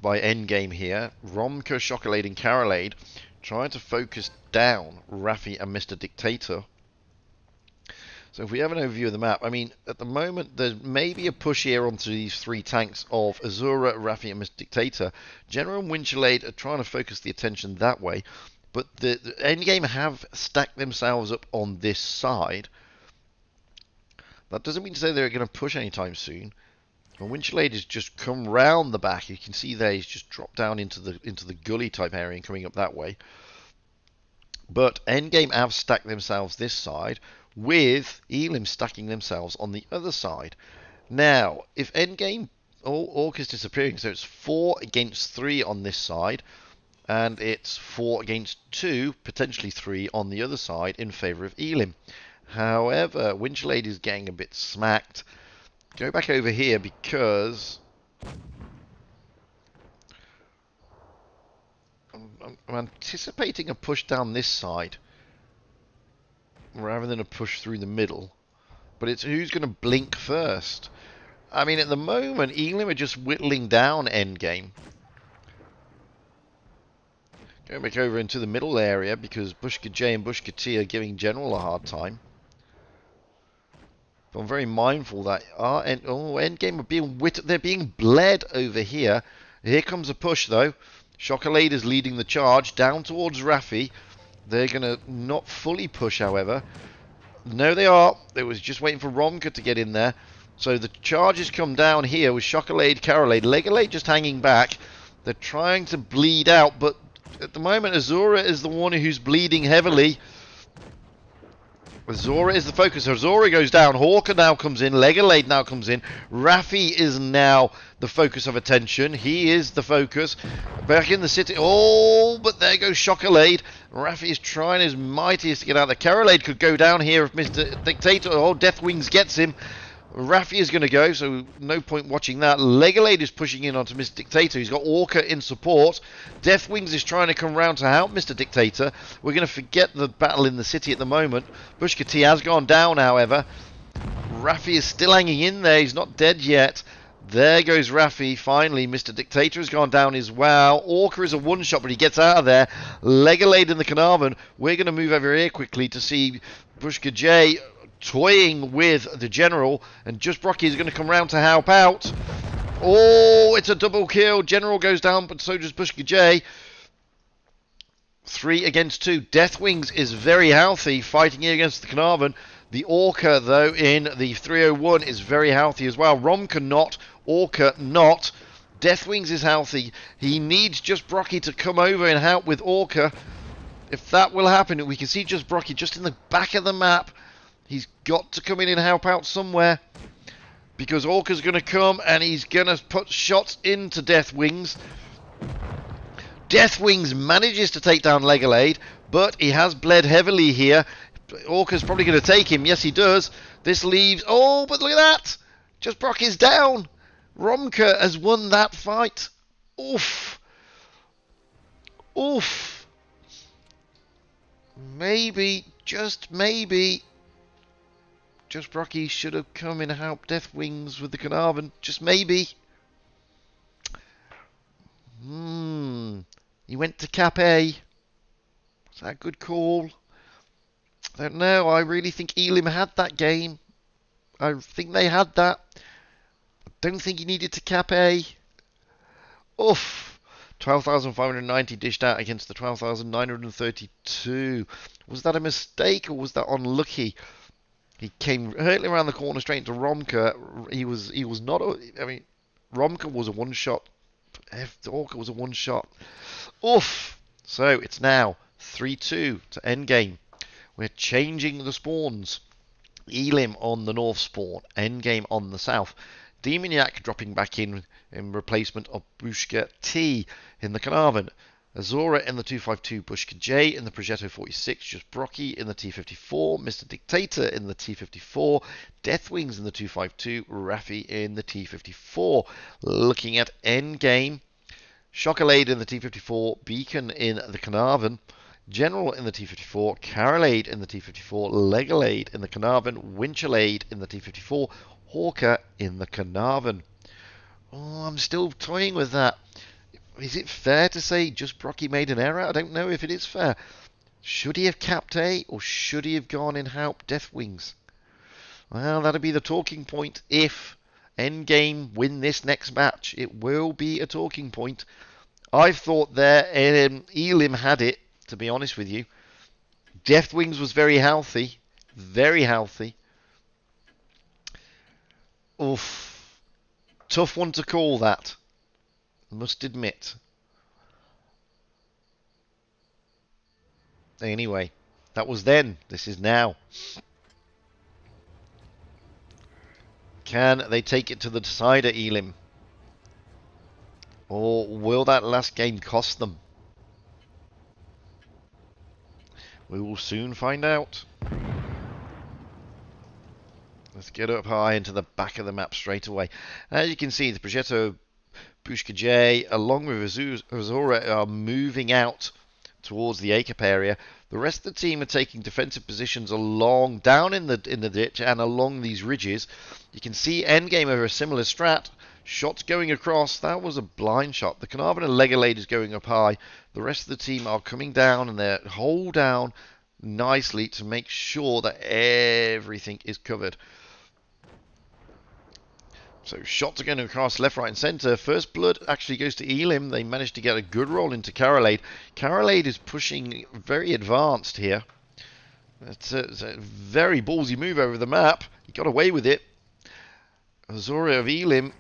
by Endgame here. Romka, Chocolade and Carolade trying to focus down Raffi and Mr. Dictator. So if we have an overview of the map, I mean, at the moment, there's maybe a push here onto these three tanks of Azura, Raffi, and Mr. Dictator. General and Winchelade are trying to focus the attention that way, but the endgame have stacked themselves up on this side. That doesn't mean to say they're going to push anytime soon. And Winchelade has just come round the back. You can see there he's just dropped down into the gully type area and coming up that way. But endgame have stacked themselves this side, with Elim stacking themselves on the other side. Now, if endgame Orc is disappearing, so it's 4 against 3 on this side, and it's 4 against 2, potentially 3 on the other side in favour of Elim. However, Winchelade is getting a bit smacked. Go back over here because I'm anticipating a push down this side rather than a push through the middle. But it's who's going to blink first. I mean, at the moment, Elim are just whittling down endgame. Going back over into the middle area because Bushka J and Bushka T are giving General a hard time. But I'm very mindful that our endgame are being they're being bled over here. Here comes a push though. Chocolade is leading the charge down towards Raffi. They're going to not fully push, however. No, they are. They was just waiting for Romka to get in there. So the charges come down here with Chocolade, Carolade, Legalade just hanging back. They're trying to bleed out, but at the moment Azura is the one who's bleeding heavily. Azura is the focus. Azura goes down. Hawker now comes in. Legalade now comes in. Raffi is now the focus of attention. He is the focus. Back in the city. Oh, but there goes Chocolade. Raffi is trying his mightiest to get out there. Carolade could go down here if Mr. Dictator. Oh, Deathwings gets him. Raffi is going to go, so no point watching that. Legalade is pushing in onto Mr. Dictator. He's got Orca in support. Deathwings is trying to come round to help Mr. Dictator. We're going to forget the battle in the city at the moment. Bushka T has gone down, however. Raffi is still hanging in there. He's not dead yet. There goes Raffi. Finally, Mr. Dictator has gone down as well. Orca is a one-shot, but he gets out of there. Legalade in the Carnarvon. We're going to move over here quickly to see Bushka J toying with the General, and Just Brocky is going to come round to help out. Oh, it's a double kill. General goes down, but so does Bushka J. 3 against 2. Deathwings is very healthy, fighting here against the Carnarvon. The Orca, though, in the 301 is very healthy as well. Romka not, Orca not. Deathwings is healthy. He needs Just Brocky to come over and help with Orca. If that will happen, we can see Just Brocky just in the back of the map. He's got to come in and help out somewhere, because Orca's going to come and he's going to put shots into Deathwings. Deathwings manages to take down Legalade, but he has bled heavily here. Orca's probably going to take him. Yes, he does. This leaves... Oh, but look at that! Just Brock is down. Romka has won that fight. Oof. Oof. Maybe, just maybe... Just Brocky should have come in and helped Deathwings with the Carnarvon. Just maybe. He went to Cap A. Is that a good call? I don't know. I really think Elim had that game. I think they had that. I don't think he needed to Cap A. Oof. 12,590 dished out against the 12,932. Was that a mistake or was that unlucky? He came hurtling around the corner straight into Romka. He was not I mean, Romka was a one-shot. Orca was a one-shot. Oof! So it's now 3-2 to endgame. We're changing the spawns. Elim on the north spawn. Endgame on the south. Demoniac dropping back in replacement of Bushka T in the Carnarvon. Azura in the 252, Bushka J in the Progetto 46, Just Brocky in the T54, Mr. Dictator in the T54, Deathwings in the 252, Raffi in the T54. Looking at endgame, Chocolade in the T54, Beacon in the Carnarvon, General in the T54, Carolade in the T54, Legalade in the Carnarvon, Winchelade in the T54, Hawker in the Carnarvon. Oh, I'm still toying with that. Is it fair to say Just Brocky made an error? I don't know if it is fair. Should he have capped A or should he have gone and helped Deathwings? Well, that'll be the talking point if Endgame win this next match. It will be a talking point. I thought there Elim had it, to be honest with you. Deathwings was very healthy. Very healthy. Oof. Tough one to call that. Must admit. Anyway, that was then. This is now. Can they take it to the decider, Elim? Or will that last game cost them? We will soon find out. Let's get up high into the back of the map straight away. As you can see, the Progetto Pushka J, along with Azura, are moving out towards the ACAP area. The rest of the team are taking defensive positions down in the ditch and along these ridges. You can see Endgame over a similar strat. Shots going across. That was a blind shot. The Carnarvon and Legalade is going up high. The rest of the team are coming down and they're hold down nicely to make sure that everything is covered. So shots are going across left, right, and centre. First blood actually goes to Elim. They managed to get a good roll into Carolade. Carolade is pushing very advanced here. It's a very ballsy move over the map. He got away with it. Azura of Elim.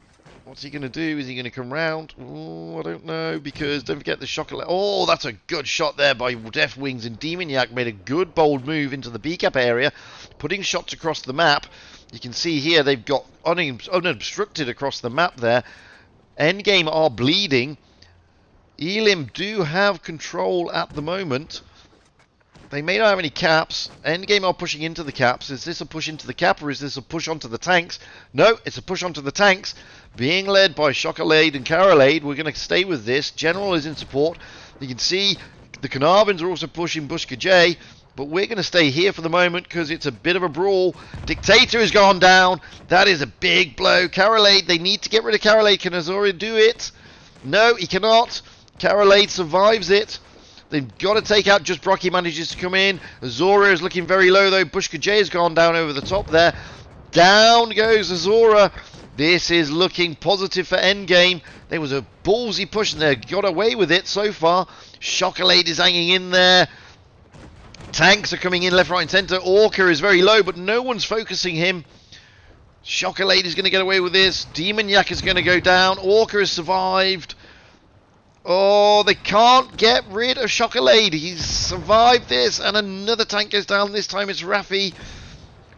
What's he going to do? Is he going to come round? Oh, I don't know, because don't forget the chocolate. Oh, that's a good shot there by Deathwings, and Demoniac made a good bold move into the B-cap area, putting shots across the map. You can see here they've got unobstructed across the map there. Endgame are bleeding. Elim do have control at the moment. They may not have any caps. Endgame are pushing into the caps. Is this a push into the cap or is this a push onto the tanks? No, it's a push onto the tanks. Being led by Chocolade and Carolade. We're going to stay with this. General is in support. You can see the Carnarvons are also pushing Bushka J. But we're going to stay here for the moment because it's a bit of a brawl. Dictator has gone down. That is a big blow. Carolade, they need to get rid of Carolade. Can Azura do it? No, he cannot. Carolade survives it. They've got to take out Just Brocky, manages to come in. Azura is looking very low though. Bushka J has gone down over the top there. Down goes Azura. This is looking positive for Endgame. There was a ballsy push and they got away with it so far. Chocolade is hanging in there. Tanks are coming in left, right and centre. Orca is very low but no one's focusing him. Chocolade is going to get away with this. Demoniac is going to go down. Orca has survived. Oh, they can't get rid of Chocolade. He's survived this, and another tank goes down. This time it's Raffi.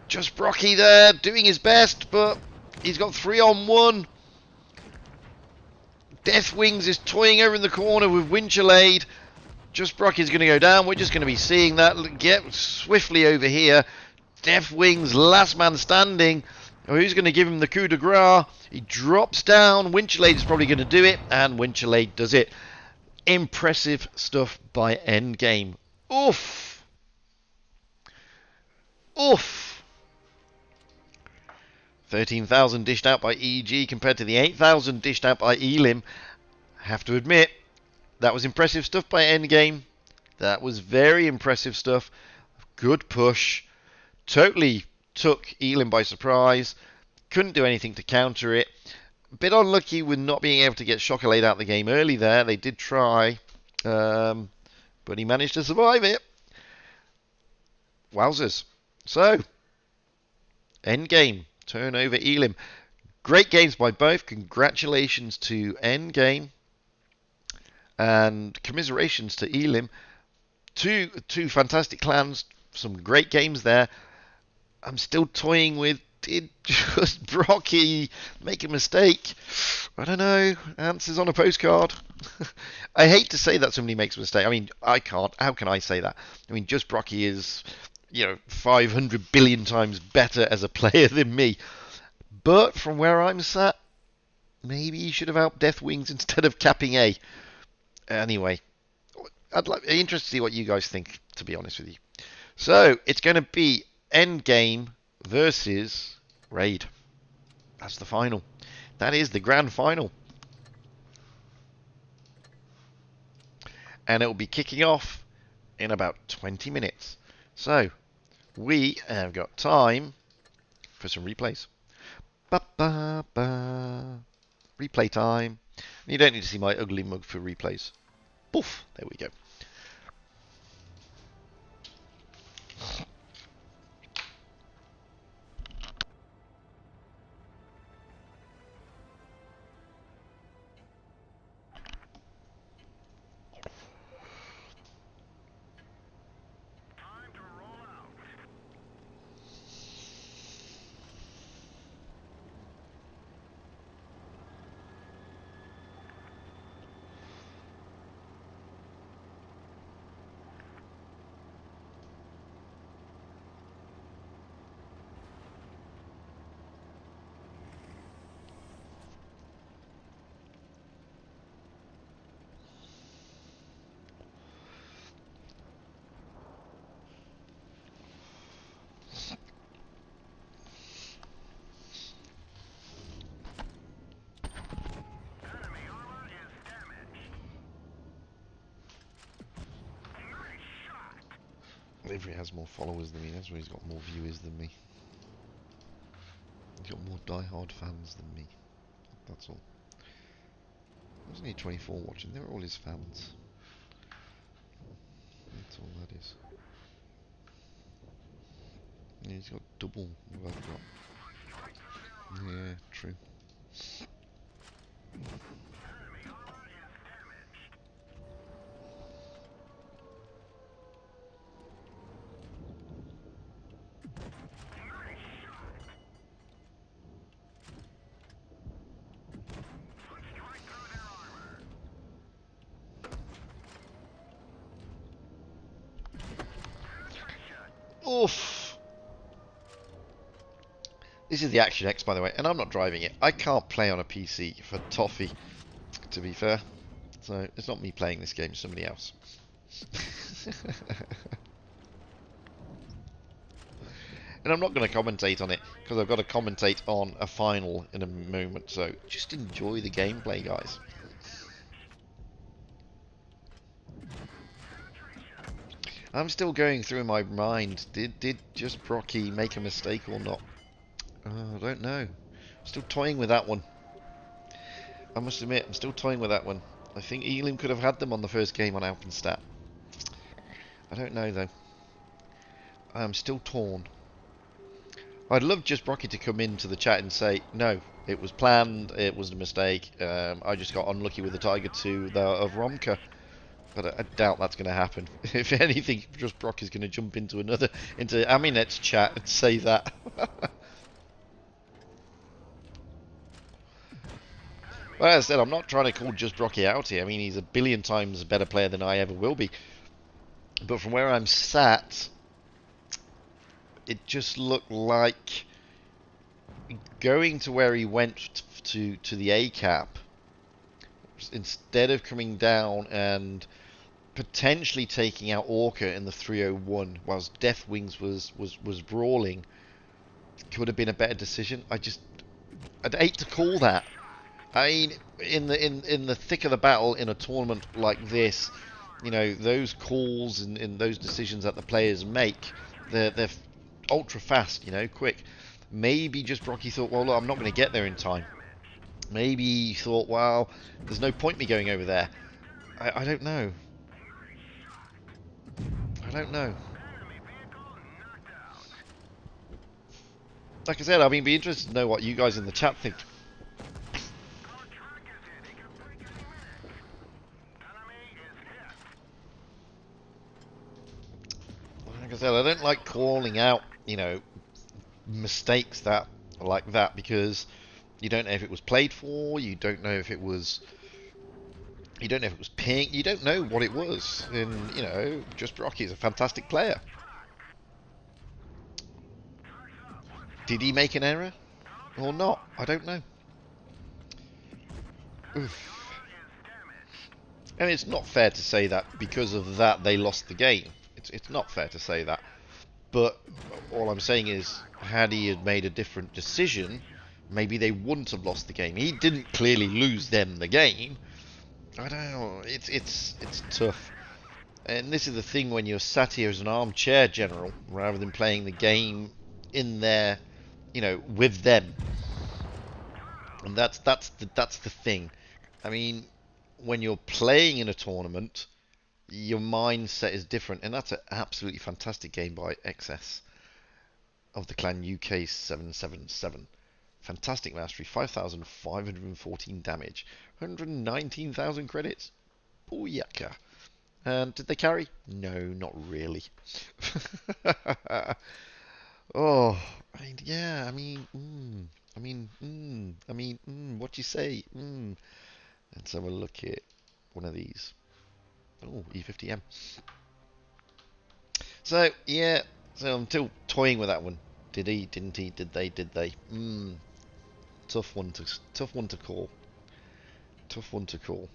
Just Brocky there, doing his best, but he's got 3-on-1. Deathwings is toying over in the corner with Winchelade. Just Brocky's going to go down. We're just going to be seeing that get swiftly over here. Deathwings, last man standing. Oh, who's going to give him the coup de grace? He drops down. Winchelade is probably going to do it, and Winchelade does it. Impressive stuff by Endgame. Oof. Oof. 13,000 dished out by EG compared to the 8,000 dished out by Elim. I have to admit, that was impressive stuff by Endgame. That was very impressive stuff. Good push. Totally took Elim by surprise. Couldn't do anything to counter it. A bit unlucky with not being able to get Chocolade out of the game early there. They did try, but he managed to survive it. Wowzers. So, Endgame, turn over Elim. Great games by both. Congratulations to Endgame. And commiserations to Elim. Two fantastic clans. Some great games there. I'm still toying with, did Just Brocky make a mistake? I don't know. Answers on a postcard. I hate to say that somebody makes a mistake. I mean, I can't. How can I say that? I mean, Just Brocky is, 500 billion times better as a player than me. But from where I'm sat, maybe he should have out Deathwings instead of capping A. Anyway, interested to see what you guys think, to be honest with you. So, it's going to be Endgame versus Raid. That's the final. That is the grand final. And it will be kicking off in about 20 minutes. So, we have got time for some replays. Ba ba ba. Replay time. You don't need to see my ugly mug for replays. Poof. There we go. Avery has more followers than me, that's why he's got more viewers than me. He's got more die-hard fans than me. That's all. There's only 24 watching, they're all his fans. That's all that is. Yeah, he's got double what I've got. Yeah, true. Oof! This is the Action X, by the way, and I'm not driving it. I can't play on a PC for toffee, to be fair. So, it's not me playing this game, it's somebody else. And I'm not going to commentate on it, because I've got to commentate on a final in a moment. So, just enjoy the gameplay, guys. I'm still going through my mind. Did Just Brocky make a mistake or not? I don't know. I'm still toying with that one. I must admit, I'm still toying with that one. I think Elim could have had them on the first game on Alpenstat. I don't know though. I'm still torn. I'd love Just Brocky to come into the chat and say, no, it was planned, it was a mistake. I just got unlucky with the Tiger 2 of Romka. But I doubt that's going to happen. If anything, Just Brocky's going to jump into Aminet's chat and say that. Well, as I said, I'm not trying to call Just Brocky out here. I mean, he's a billion times a better player than I ever will be. But from where I'm sat, it just looked like going to where he went to the A cap, instead of coming down and potentially taking out Orca in the 301 whilst Death Wings was brawling, could have been a better decision. I'd hate to call that. I mean, in the thick of the battle in a tournament like this, you know, those calls and those decisions that the players make, they're ultra fast, you know, quick. Maybe Just Brocky thought, well, look, I'm not going to get there in time. Maybe he thought, well, there's no point me going over there. I don't know. I don't know. Like I said, I mean, be interested to know what you guys in the chat think. Like I said, I don't like calling out, you know, mistakes that like that, because you don't know if it was played for, you don't know if it was ping, you don't know what it was. And, you know, Just Brocky is a fantastic player. Did he make an error or not? I don't know. Oof. And it's not fair to say that because of that they lost the game. It's not fair to say that. But all I'm saying is, had he had made a different decision, maybe they wouldn't have lost the game. He didn't clearly lose them the game. I don't know. It's tough. And this is the thing when you're sat here as an armchair general, rather than playing the game in there with them. And that's the thing. I mean, when you're playing in a tournament, your mindset is different, and that's an absolutely fantastic game by XS of the clan UK 777. Fantastic mastery, 5,514 damage, 119,000 credits. Booyaka. And did they carry? No, not really. Oh, yeah, what do you say? Let's have a look at one of these. Oh, E50M. So, yeah, so I'm still toying with that one. Did he, didn't he, did they, did they? Tough one to call. Tough one to call.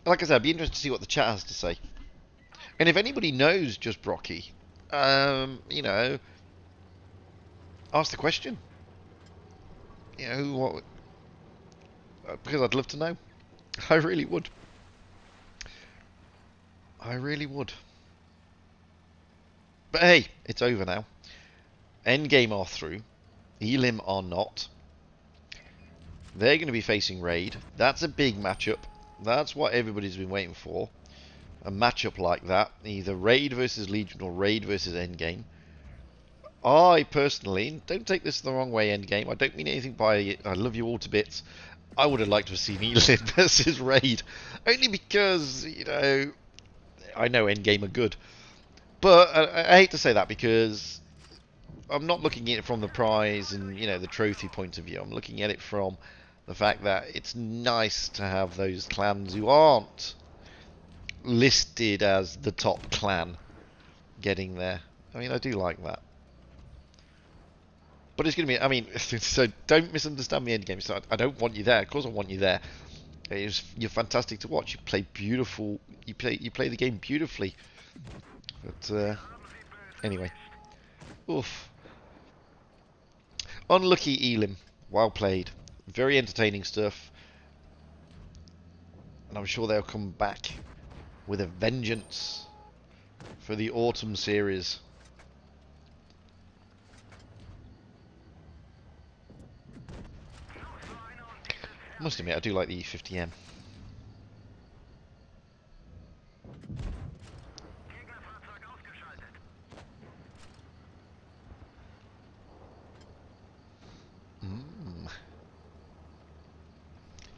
Like I said, I'd be interested to see what the chat has to say. And if anybody knows Just Brocky, ask the question. What? Because I'd love to know. I really would. I really would. But hey, it's over now. Endgame are through. Elim are not. They're going to be facing Raid. That's a big matchup. That's what everybody's been waiting for. A matchup like that. Either Raid versus Legion or Raid versus Endgame. I personally, don't take this the wrong way, Endgame. I don't mean anything by it. I love you all to bits. I would have liked to have seen Elim versus Raid. Only because, I know Endgame are good. But I hate to say that because I'm not looking at it from the prize and, the trophy point of view. I'm looking at it from the fact that it's nice to have those clans who aren't listed as the top clan getting there. I do like that. But it's going to be, so don't misunderstand me, Endgame. So I don't want you there. Of course I want you there. You're fantastic to watch. You play beautiful. You play the game beautifully. But anyway, oof. Unlucky Elim. Well played. Very entertaining stuff. And I'm sure they'll come back with a vengeance for the autumn series. I must admit, I do like the E50M.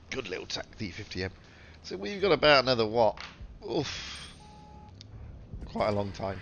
Good little tack, the E50M. So we've got about another, what? Oof. Quite a long time.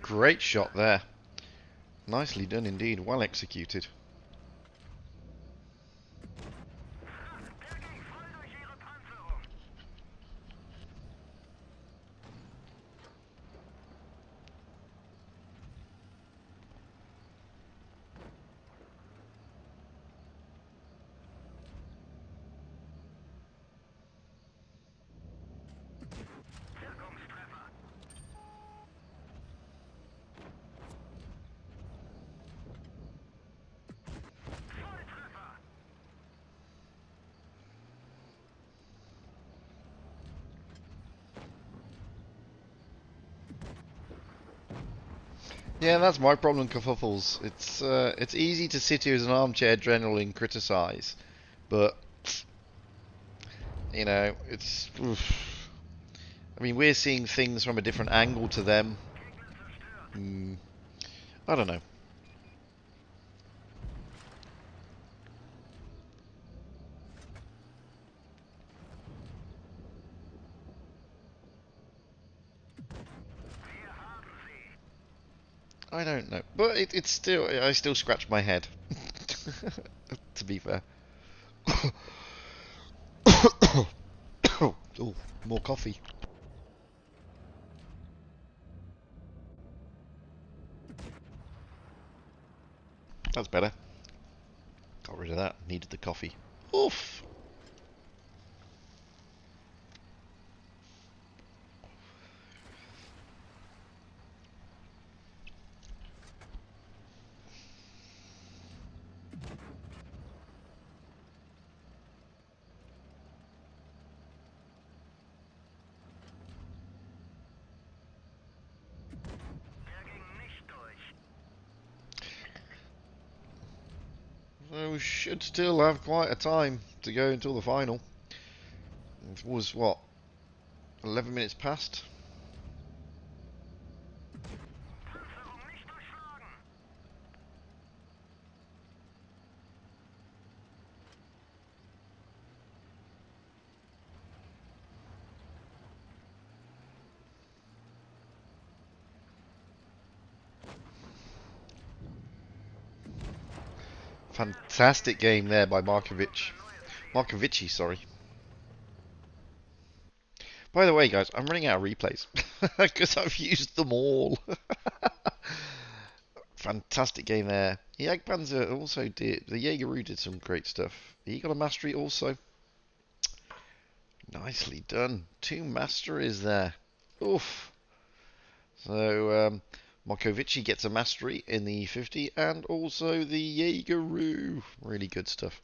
Great shot there. Nicely done indeed. Well executed. Yeah, that's my problem, kerfuffles. It's easy to sit here as an armchair general and criticise, but it's oof. I mean, we're seeing things from a different angle to them. I don't know. I don't know. But it's still, I still scratch my head. To be fair. Oh, more coffee. That's better. Got rid of that. Needed the coffee. Oof. So we should still have quite a time to go until the final. It was what? 11 minutes past? Fantastic game there by Markovic. Markovici, sorry. By the way, guys, I'm running out of replays because I've used them all. Fantastic game there. Jagdpanzer also did. The Jaegeru did some great stuff. He got a mastery also. Nicely done. 2 masteries there. Oof. So, Markovici gets a mastery in the 50 and also the Jaegeru. Really good stuff.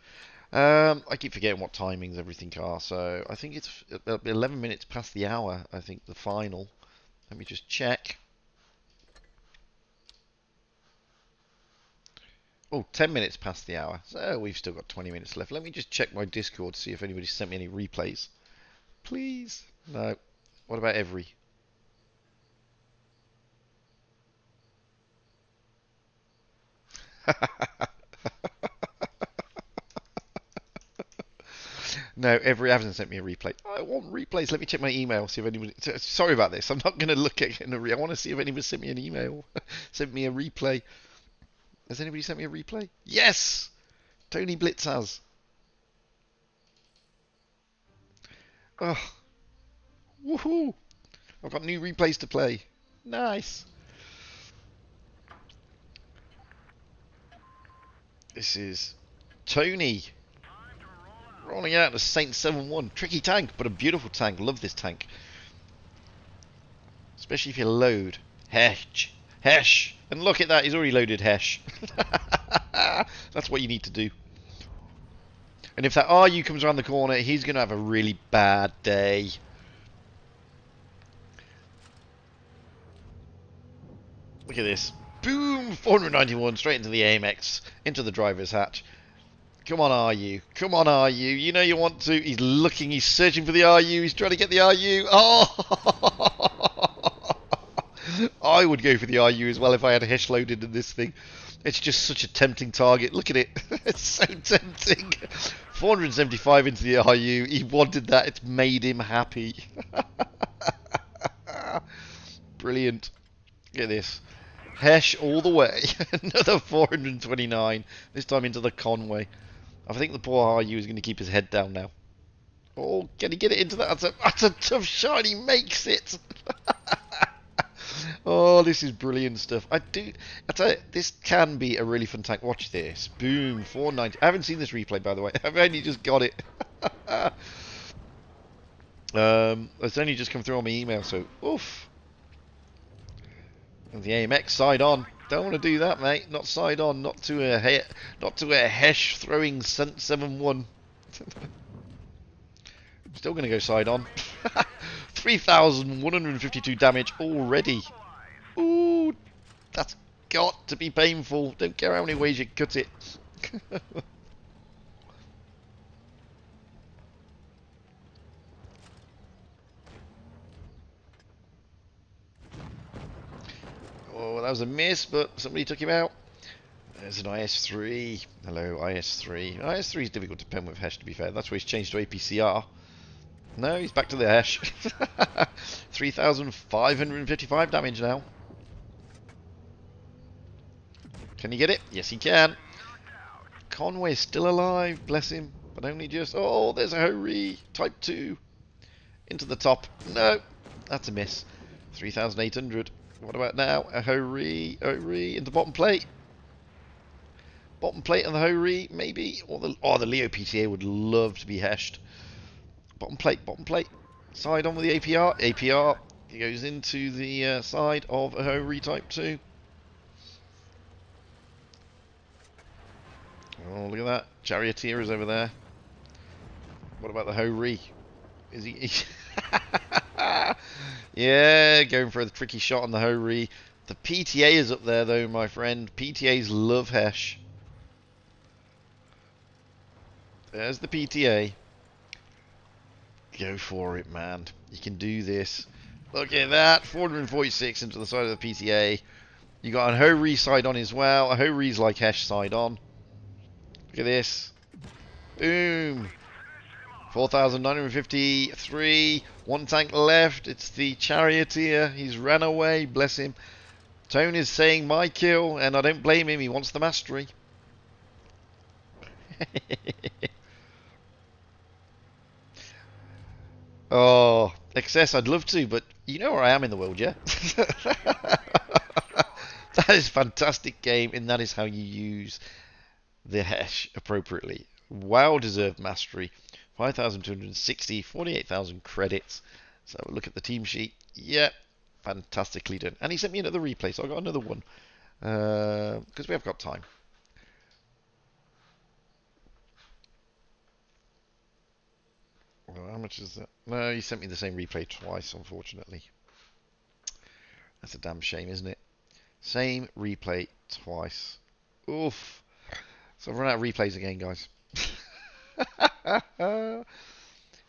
I keep forgetting what timings everything are, so I think it's 11 minutes past the hour, I think, the final. Let me just check. Oh, 10 minutes past the hour. So we've still got 20 minutes left. Let me just check my Discord to see if anybody sent me any replays. Please? No. What about every? No, every hasn't sent me a replay. I want replays. Let me check my email, see if anybody. Sorry about this. I'm not going to look at it. I want to see if anybody sent me an email, sent me a replay. Has anybody sent me a replay? Yes! Tony Blitz has. Oh, woohoo! I've got new replays to play. Nice. This is Tony rolling out a Saint 7-1. Tricky tank, but a beautiful tank. Love this tank. Especially if you load. Hesh. And look at that, he's already loaded Hesh. That's what you need to do. And if that RU comes around the corner, he's going to have a really bad day. Look at this. Boom! 491 straight into the AMX, into the driver's hatch. Come on, RU. Come on, RU. You know you want to. He's looking, he's searching for the RU. He's trying to get the RU. Oh! I would go for the RU as well if I had a Hesh loaded in this thing. It's just such a tempting target. Look at it. It's so tempting. 475 into the RU. He wanted that. It's made him happy. Brilliant. Look at this. Hesh all the way. Another 429. This time into the Conway. I think the poor RU is going to keep his head down now. Oh, can he get it into that? That's a tough shot. He makes it. Oh, this is brilliant stuff. I tell you, this can be a really fun tank. Watch this. Boom, 490. I haven't seen this replay, by the way. I've only just got it. It's only just come through on my email, so oof. And the AMX side on. Don't want to do that, mate. Not side on. Not to a Hesh throwing 7-1. Still going to go side on. 3,152 damage already. Ooh, that's got to be painful. Don't care how many ways you cut it. that was a miss, but somebody took him out. There's an IS-3. Hello, IS-3. IS-3 is difficult to pen with Hesh, to be fair. That's why he's changed to APCR. No, he's back to the Hesh. 3,555 damage now. Can he get it? Yes, he can. Conway's still alive, bless him. But only just... Oh, there's a Hori. Type 2. Into the top. No, that's a miss. 3,800. What about now? A Hori. Hori into bottom plate. Bottom plate and the Hori, maybe. Or the Leo PTA would love to be heshed. Bottom plate, bottom plate. Side on with the APR. APR. He goes into the side of a Hori Type 2. Oh, look at that. Charioteer is over there. What about the Hori? Is he... Yeah, going for a tricky shot on the Hori. The PTA is up there, though, my friend. PTAs love Hesh. There's the PTA. Go for it, man. You can do this. Look at that. 446 into the side of the PTA. You got a Hori side on as well. A Hori's like Hesh side on. Look at this. Boom. 4,953. One tank left. It's the Charioteer. He's ran away. Bless him. Tone is saying my kill, and I don't blame him. He wants the mastery. Oh, excess. I'd love to, but you know where I am in the world, yeah? That is a fantastic game, and that is how you use the Hesh appropriately. Well-deserved mastery. 5,260, 48,000 credits. So have a look at the team sheet. Yeah, fantastically done. And he sent me another replay, so I got another one. Because we have got time. Well, how much is that? No, he sent me the same replay twice, unfortunately. That's a damn shame, isn't it? Same replay twice. Oof. So I've run out of replays again, guys.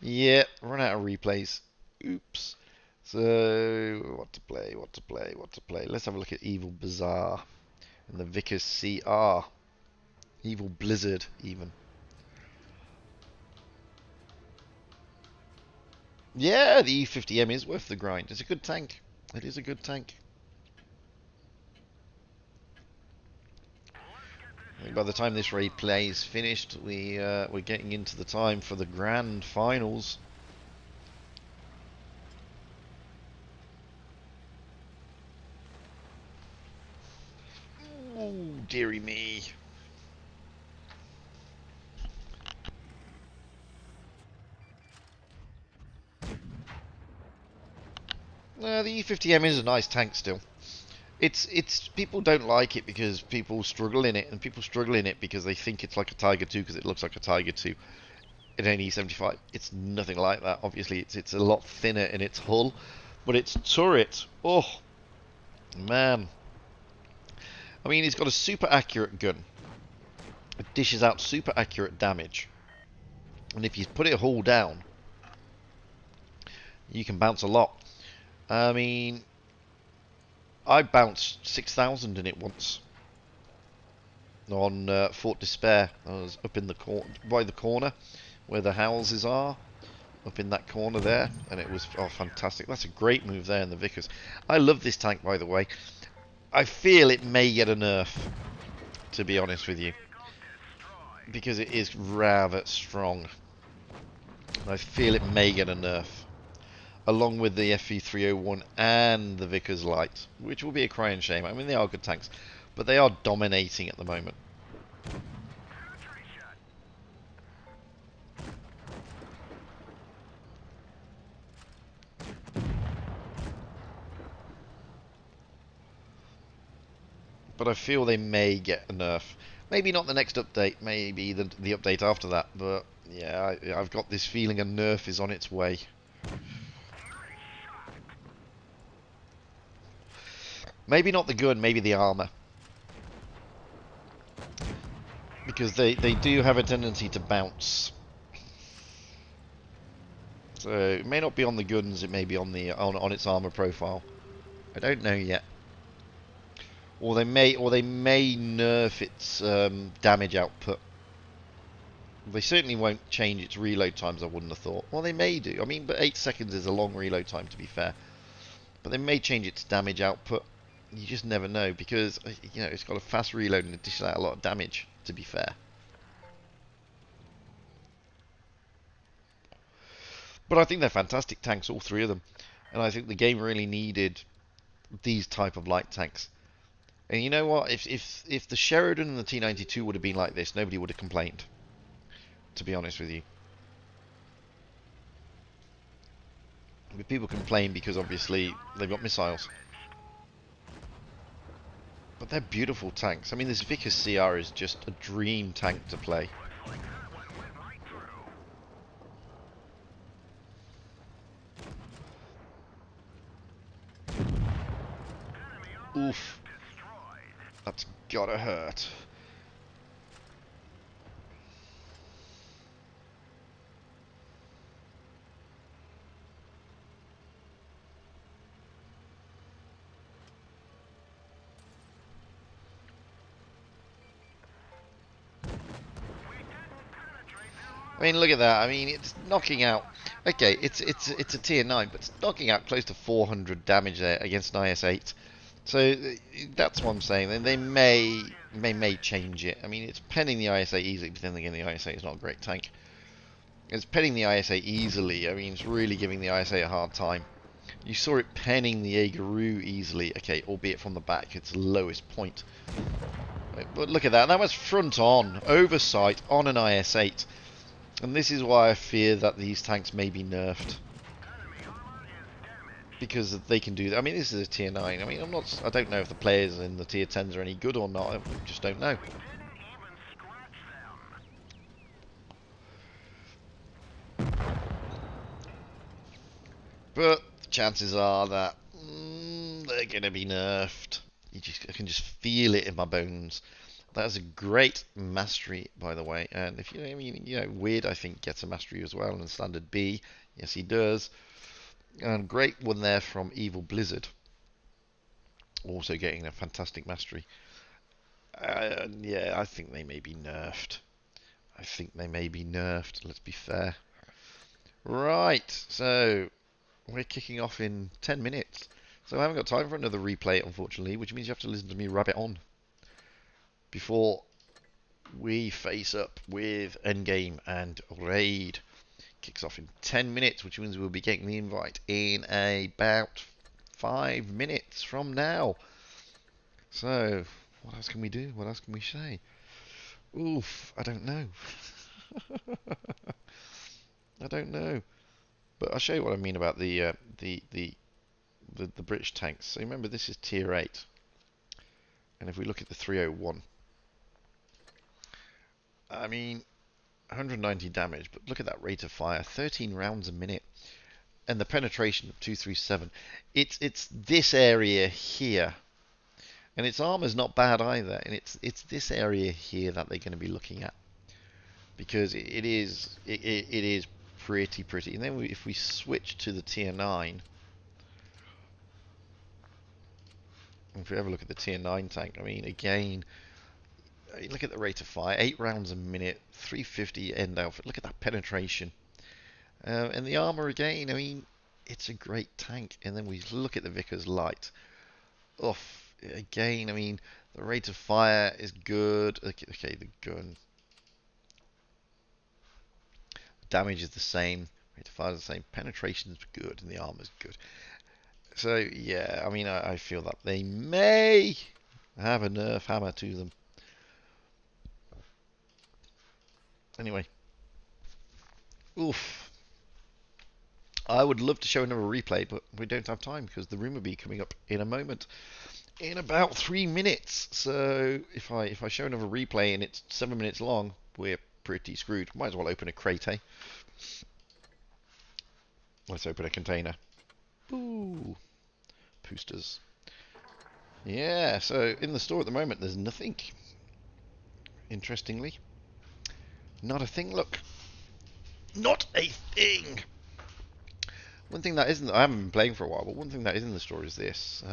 Yeah, run out of replays. Oops. So, what to play, what to play, what to play. Let's have a look at Evil Bazaar and the Vickers CR. Evil Blizzard, even. Yeah, the E50M is worth the grind. It's a good tank. It is a good tank. By the time this replay is finished, we're getting into the time for the grand finals. Oh, dearie me. The E50M is a nice tank still. It's people don't like it because people struggle in it, and people struggle in it because they think it's like a Tiger 2 because it looks like a Tiger 2 in an E75. It's nothing like that. Obviously, it's a lot thinner in its hull, but its turret, oh man! I mean, it's got a super accurate gun. It dishes out super accurate damage, and if you put it hull down, you can bounce a lot. I mean, I bounced 6,000 in it once on Fort Despair. I was up in the by the corner where the houses are, up in that corner there, and it was fantastic. That's a great move there in the Vickers. I love this tank, by the way. I feel it may get a nerf, to be honest with you, because it is rather strong. I feel it may get a nerf, along with the FV301 and the Vickers Light, which will be a crying shame. I mean, they are good tanks, but they are dominating at the moment. But I feel they may get a nerf. Maybe not the next update, maybe the update after that, but yeah, I've got this feeling a nerf is on its way. Maybe not the gun, maybe the armor. Because they do have a tendency to bounce. So it may not be on the guns, it may be on the on its armor profile. I don't know yet. or they may nerf its damage output. They certainly won't change its reload times, I wouldn't have thought. Well, they may do. I mean, but 8 seconds is a long reload time, to be fair. But they may change its damage output. You just never know, because it's got a fast reload and it dishes out a lot of damage, to be fair. But I think they're fantastic tanks, all three of them. And I think the game really needed these type of light tanks. And you know what? If the Sheridan and the T-92 would have been like this, nobody would have complained, to be honest with you. But people complain because obviously they've got missiles. But they're beautiful tanks. I mean, this Vickers CR is just a dream tank to play. Oof. That's gotta hurt. I mean, look at that. I mean, it's knocking out. Okay, it's a tier 9, but it's knocking out close to 400 damage there against an IS-8. So that's what I'm saying. Then they may change it. I mean, it's penning the IS-8 easily, but then again, the IS-8 is not a great tank. It's penning the IS-8 easily. I mean, it's really giving the IS-8 a hard time. You saw it penning the Jaegeru easily. Okay, albeit from the back, its lowest point. But look at that. That was front on, oversight on an IS-8. And this is why I fear that these tanks may be nerfed. Because they can do that. I mean, this is a tier 9. I mean, I don't know if the players in the tier 10s are any good or not. I just don't know. But the chances are that they're going to be nerfed. I can just feel it in my bones. That's a great mastery, by the way. And if I mean, Weird, I think, gets a mastery as well in standard B. Yes, he does. And great one there from Evil Blizzard. Also getting a fantastic mastery. Yeah, I think they may be nerfed. Let's be fair. Right, so we're kicking off in 10 minutes. So I haven't got time for another replay, unfortunately, which means you have to listen to me rabbit on before we face up with Endgame and Raid. Kicks off in 10 minutes, which means we'll be getting the invite in about 5 minutes from now. So, what else can we do? What else can we say? Oof, I don't know. I don't know. But I'll show you what I mean about the British tanks. So remember, this is tier 8. And if we look at the 301, I mean, 190 damage, but look at that rate of fire, 13 rounds a minute, and the penetration of 237. It's this area here, and its armor's not bad either, and it's this area here that they're going to be looking at, because it is pretty. And then if we switch to the tier 9, if we have a look at the tier 9 tank, I mean, again, look at the rate of fire, 8 rounds a minute, 350 end outfit. Look at that penetration. And the armor again, I mean, it's a great tank. And then we look at the Vickers light. Oof, again, I mean, the rate of fire is good. Okay, the gun. Damage is the same. Rate of fire is the same. Penetration is good, and the armor is good. So, yeah, I mean, I feel that they may have a nerf hammer to them. Anyway. Oof. I would love to show another replay, but we don't have time because the room will be coming up in a moment. In about 3 minutes. So if I show another replay and it's 7 minutes long, we're pretty screwed. Might as well open a crate, eh? Let's open a container. Ooh. Boosters. Yeah, so in the store at the moment there's nothing. Interestingly. Not a thing, look. Not a thing! One thing that isn't, I haven't been playing for a while, but one thing that is in the store is this.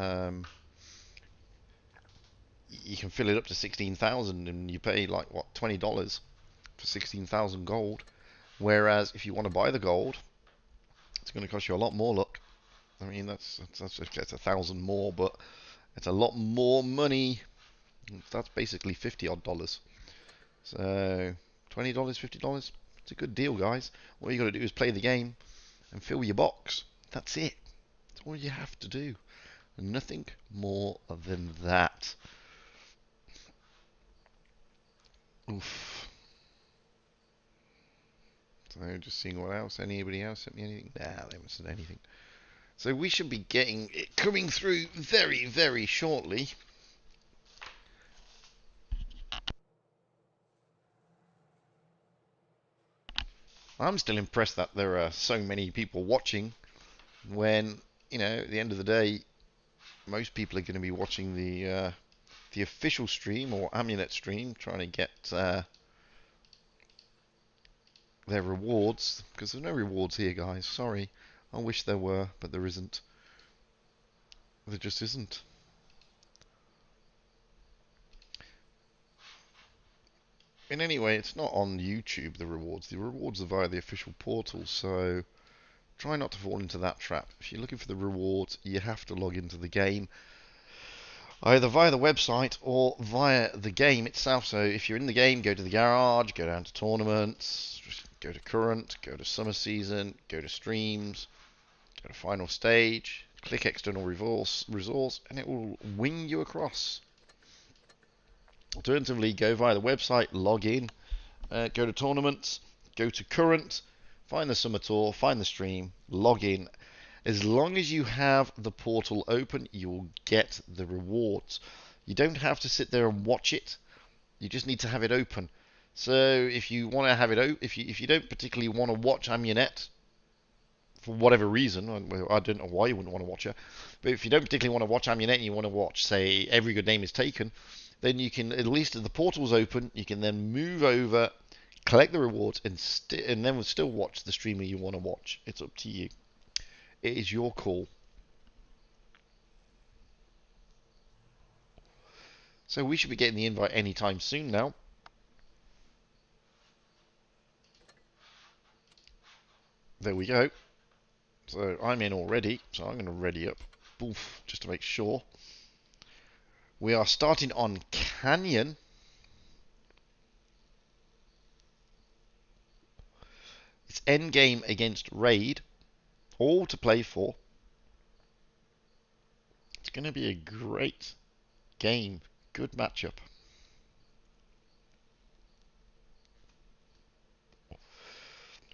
you can fill it up to 16,000, and you pay like what, $20 for 16,000 gold. Whereas if you want to buy the gold, it's going to cost you a lot more. Look, I mean that's 1,000 more, but it's a lot more money. That's basically 50 odd dollars. So $20, $50. It's a good deal, guys. All you got to do is play the game and fill your box. That's it. That's all you have to do. Nothing more than that. Oof. So just seeing what else. Anybody else sent me anything? Nah, they haven't said anything. So we should be getting it coming through very, very shortly. I'm still impressed that there are so many people watching when, at the end of the day, most people are going to be watching the official stream or Amulet stream, trying to get their rewards, because there's no rewards here, guys. Sorry. I wish there were, but there isn't. There just isn't. In any way, it's not on YouTube, the rewards. The rewards are via the official portal, so try not to fall into that trap. If you're looking for the rewards, you have to log into the game, either via the website or via the game itself. So if you're in the game, go to the garage, go down to tournaments, go to current, go to summer season, go to streams, go to final stage, click external resource, and it will wing you across. Alternatively, go via the website, log in, go to tournaments, go to current, find the summer tour, find the stream, log in. As long as you have the portal open, you will get the rewards. You don't have to sit there and watch it. You just need to have it open. So if you want to have it open, if you don't particularly want to watch Amulet for whatever reason, I don't know why you wouldn't want to watch it, but if you don't particularly want to watch Amulet and you want to watch, say, Every Good Name is Taken, then you can, at least if the portal's open, you can then move over, collect the rewards, and then we'll still watch the streamer you want to watch. It's up to you. It is your call. So we should be getting the invite anytime soon now. There we go. So I'm in already, so I'm going to ready up. Boof, just to make sure. We are starting on Canyon. It's endgame against Raid. All to play for. It's going to be a great game. Good matchup.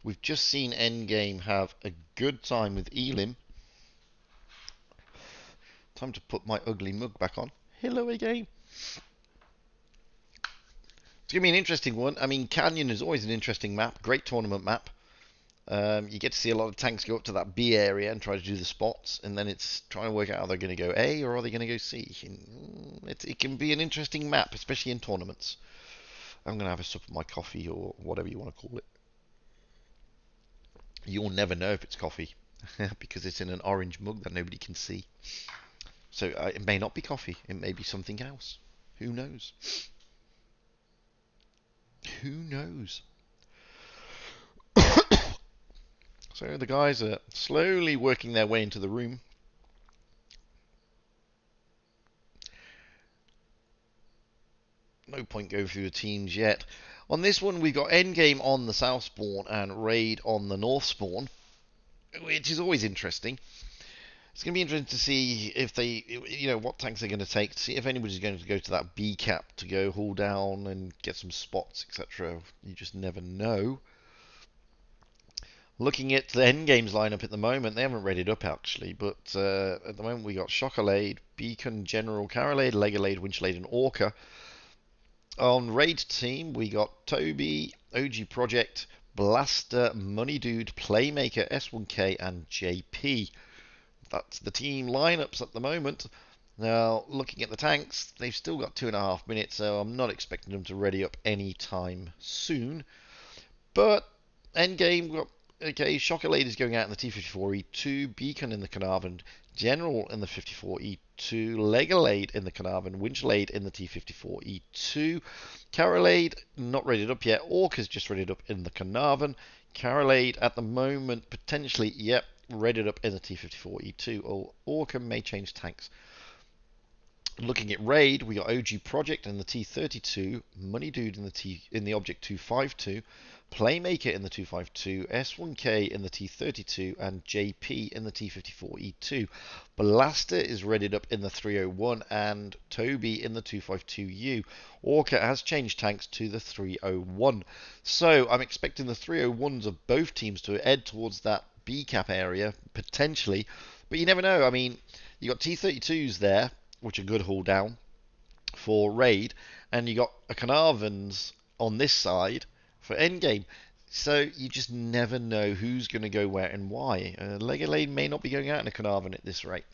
We've just seen Endgame have a good time with Elim. Time to put my ugly mug back on. Hello again. It's going to be an interesting one. I mean, Canyon is always an interesting map. Great tournament map. You get to see a lot of tanks go up to that B area and try to do the spots, and then it's trying to work out how they're going to go A or are they going to go C. It can be an interesting map, especially in tournaments. I'm going to have a sip of my coffee or whatever you want to call it. You'll never know if it's coffee because it's in an orange mug that nobody can see. So it may not be coffee. It may be something else. Who knows? Who knows? So the guys are slowly working their way into the room. No point going through the teams yet. On this one, we've got Endgame on the south spawn and Raid on the north spawn, which is always interesting. It's going to be interesting to see if they, what tanks they're going to take, to see if anybody's going to go to that B cap to go haul down and get some spots, etc. You just never know. Looking at the Endgame's lineup at the moment, they haven't readied up actually, but at the moment we got Shockalade, Beacon, General, Carolade, Legalade, Winchlade, and Orca. On Raid team, we got Toby, OG Project, Blaster, Money Dude, Playmaker, S1K, and JP. That's the team lineups at the moment. Now, looking at the tanks, they've still got 2.5 minutes, so I'm not expecting them to ready up anytime soon. But Endgame, we've got Okay, Chocolate is going out in the T54E2, Beacon in the Carnarvon, General in the 54E2, Legalade in the Carnarvon, Winchlade in the T54E2, Carolade not rated up yet, Orca's just rated up in the Carnarvon, Carolade at the moment potentially, yep, rated up in the T54E2, or Orca may change tanks. Looking at raid, we got OG Project in the T32, Money Dude in the Object 252, Playmaker in the 252, S1K in the T32, and JP in the T54E2. Blaster is readied up in the 301, and Toby in the 252U. Orca has changed tanks to the 301. So I'm expecting the 301s of both teams to head towards that B cap area, potentially. But you never know. I mean, you got T32s there, which are good haul down for raid, and you got a Carnarvons on this side for endgame. So you just never know who's going to go where and why. Legalade may not be going out in a Carnarvon at this rate.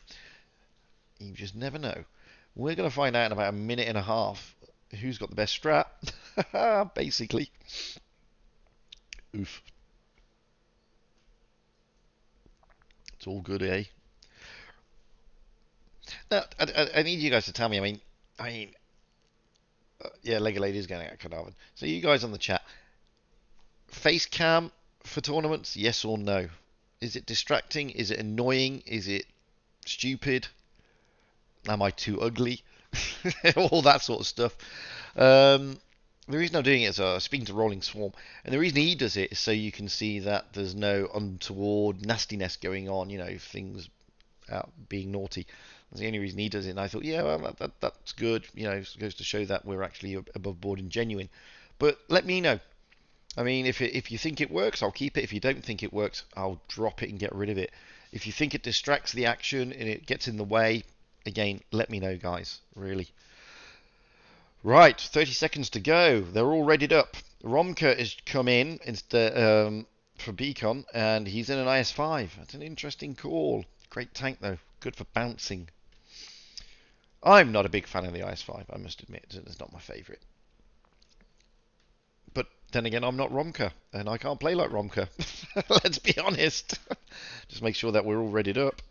You just never know. We're going to find out in about a minute and a half who's got the best strat, basically. Oof. It's all good, eh? Now, I need you guys to tell me. Yeah, Legalade is going out Carnarvon. So you guys on the chat, face cam for tournaments, yes or no? Is it distracting? Is it annoying? Is it stupid? Am I too ugly? All that sort of stuff. The reason I'm doing it is speaking to Rolling Swarm, and the reason he does it is so you can see that there's no untoward nastiness going on, you know, things out being naughty. That's the only reason he does it. And I thought, yeah, well, that's good. You know, it goes to show that we're actually above board and genuine. But let me know. I mean, if you think it works, I'll keep it. If you don't think it works, I'll drop it and get rid of it. If you think it distracts the action and it gets in the way, again, let me know, guys. Really. Right, 30 seconds to go. They're all readied up. Romka has come in for Beacon, and he's in an IS-5. That's an interesting call. Great tank, though. Good for bouncing. I'm not a big fan of the IS-5, I must admit. It's not my favourite. But then again, I'm not Romka, and I can't play like Romka. Let's be honest. Just make sure that we're all readied up.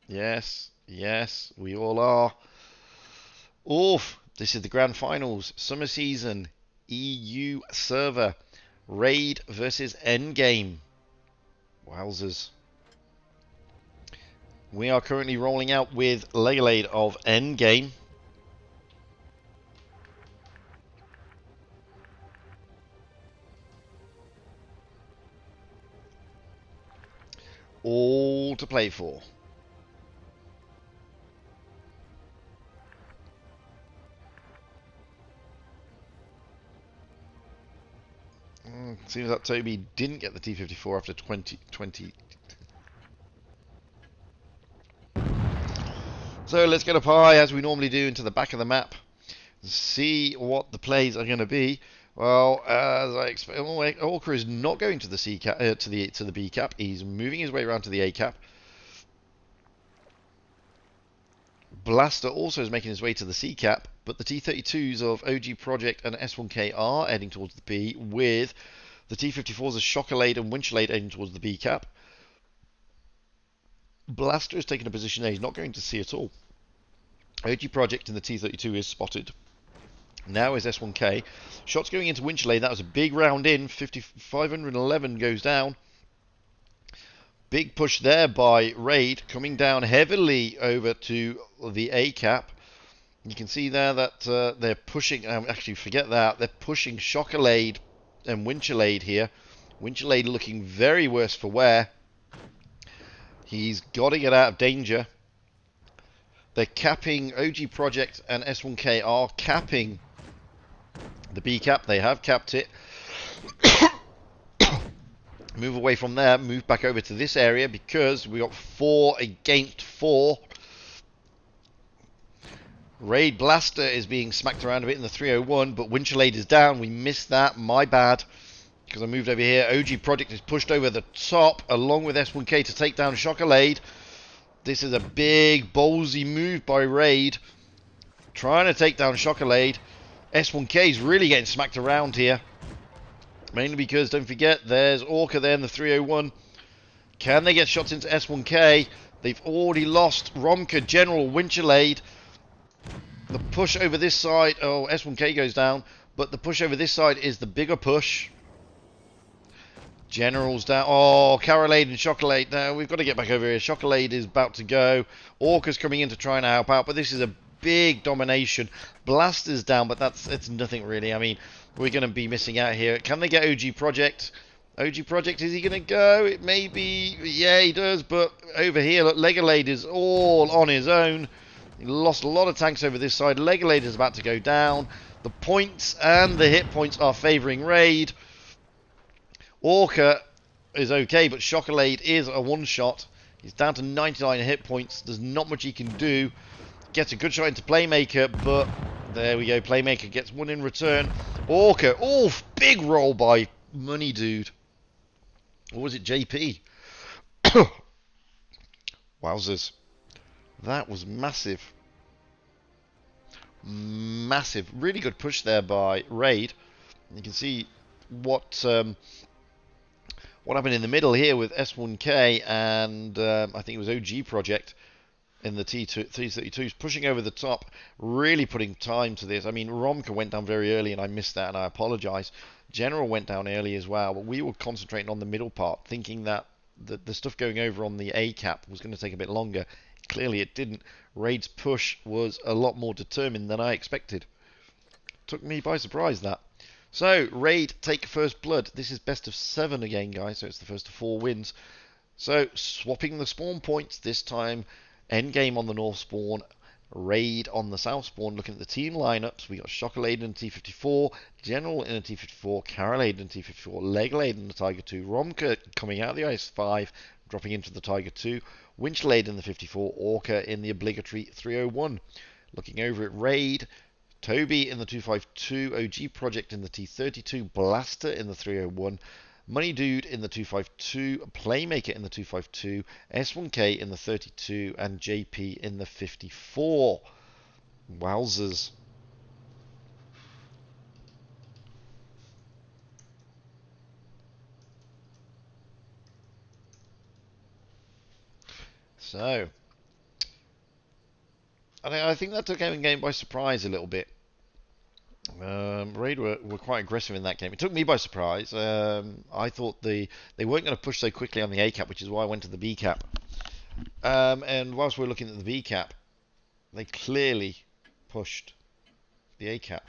Yes, yes, we all are. Oof. This is the grand finals, summer season, EU server, raid versus endgame. Wowzers. We are currently rolling out with Legalade of endgame. All to play for. Seems like Toby didn't get the T54 after 2020. So let's get up high, as we normally do, into the back of the map. See what the plays are going to be. Well, as I expect, Orca is not going to the C cap, to the B cap. He's moving his way around to the A cap. Blaster also is making his way to the C cap, but the T32s of OG Project and S1K are heading towards the B, with the T54s of Chocolade and Winchlade heading towards the B cap. Blaster is taking a position there. He's not going to C at all. OG Project in the T32 is spotted. Now is S1K. Shots going into Winchlade. That was a big round in. 511 goes down. Big push there by Raid, coming down heavily over to the A cap. You can see there that they're pushing, actually forget that, they're pushing Chocolade and Winchlade here. Winchlade looking very worse for wear. He's got to get out of danger. They're capping, OG Project and S1K are capping the B cap. They have capped it. Move away from there, move back over to this area because we got 4 against 4. Raid Blaster is being smacked around a bit in the 301, but Winchlade is down. We missed that, my bad, because I moved over here. OG Project is pushed over the top along with S1K to take down Chocolade. This is a big ballsy move by Raid, trying to take down Chocolade. S1K is really getting smacked around here. Mainly because, don't forget, there's Orca there in the 301. Can they get shots into S1K? They've already lost Romka, General, Winchelade. The push over this side, oh, S1K goes down, but the push over this side is the bigger push. General's down. Oh, Carolade and Chocolate. Now, we've got to get back over here. Chocolate is about to go. Orca's coming in to try and help out, but this is a big domination. Blaster's down, but it's nothing really. I mean, we're going to be missing out here. Can they get OG Project? OG Project, is he going to go? It may be. Yeah, he does, but over here, look, Legolade is all on his own. He lost a lot of tanks over this side. Legolade is about to go down. The points and the hit points are favouring Raid. Orca is okay, but Chocolate is a one-shot. He's down to 99 hit points. There's not much he can do. Gets a good shot into Playmaker, but there we go. Playmaker gets one in return. Orca, oh, big roll by Money Dude. Or was it JP? Wowzers. That was massive. Massive. Really good push there by Raid. You can see what happened in the middle here with S1K and I think it was OG Project in the T32s pushing over the top, really putting time to this. I mean, Romka went down very early and I missed that and I apologise. General went down early as well, but we were concentrating on the middle part, thinking that the stuff going over on the A cap was going to take a bit longer. Clearly it didn't. Raid's push was a lot more determined than I expected. Took me by surprise, that. So, Raid take first blood. This is best of 7 again, guys, so it's the first of 4 wins. So, swapping the spawn points, this time Endgame on the north spawn, Raid on the south spawn. Looking at the team lineups, we got Chocolade in a T54, General in a T54, Carolade in a T54, Legolade in the Tiger 2, Romka coming out of the IS-5, dropping into the Tiger 2, Winchelade in the 54, Orca in the obligatory 301. Looking over at Raid, Toby in the 252, OG Project in the T32, Blaster in the 301, Money Dude in the 252, Playmaker in the 252, S1K in the 32, and JP in the 54. Wowzers. So, I think that took Endgame by surprise a little bit. Raid were quite aggressive in that game. It took me by surprise. I thought they weren't going to push so quickly on the A cap, which is why I went to the B cap. And whilst we're looking at the B cap, they clearly pushed the A cap.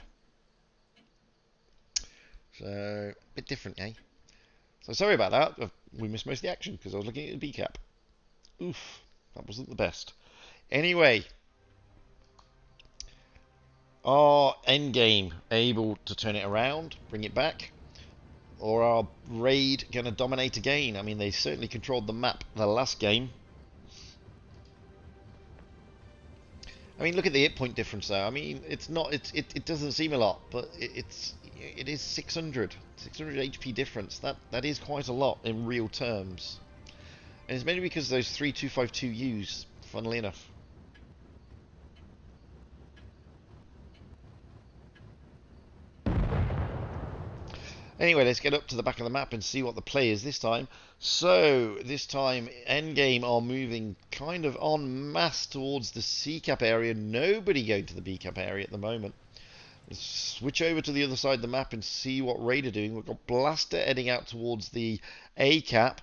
So, a bit different, eh? So sorry about that. We missed most of the action because I was looking at the B cap. Oof, that wasn't the best. Anyway, are Endgame able to turn it around, bring it back? Or are Raid going to dominate again? I mean, they certainly controlled the map the last game. I mean, look at the hit point difference though. I mean, it's not, it doesn't seem a lot, but it is 600 HP difference. That is quite a lot in real terms. And it's mainly because of those 3252Us, funnily enough. Anyway, let's get up to the back of the map and see what the play is this time. So, this time, Endgame are moving kind of en masse towards the C cap area. Nobody going to the B cap area at the moment. Let's switch over to the other side of the map and see what Raid are doing. We've got Blaster heading out towards the A cap.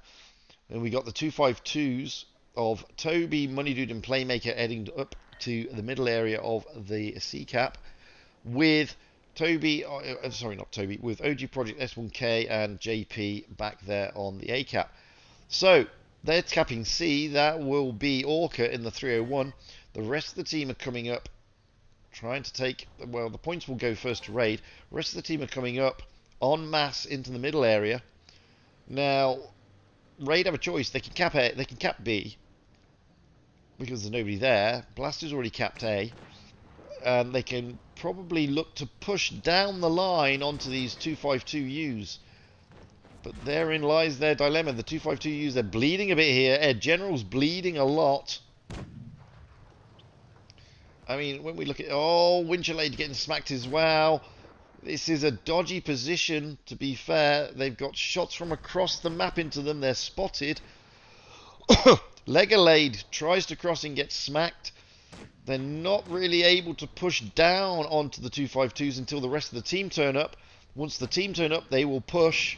And we got the 252s of Toby, Money Dude, and Playmaker heading up to the middle area of the C cap with Toby, sorry, not Toby, with OG Project S1K and JP back there on the A cap. So, they're capping C. That will be Orca in the 301. The rest of the team are coming up, trying to take, well, the points will go first to Raid. The rest of the team are coming up en masse into the middle area. Now, Raid have a choice. They can cap A, they can cap B, because there's nobody there. Blaster's already capped A. And they can probably look to push down the line onto these 252Us. But therein lies their dilemma. The 252Us, they're bleeding a bit here. General's bleeding a lot. I mean, when we look at... Oh, Winchelade getting smacked as well. This is a dodgy position, to be fair. They've got shots from across the map into them. They're spotted. Legalade tries to cross and gets smacked. They're not really able to push down onto the 252s until the rest of the team turn up. Once the team turn up, they will push.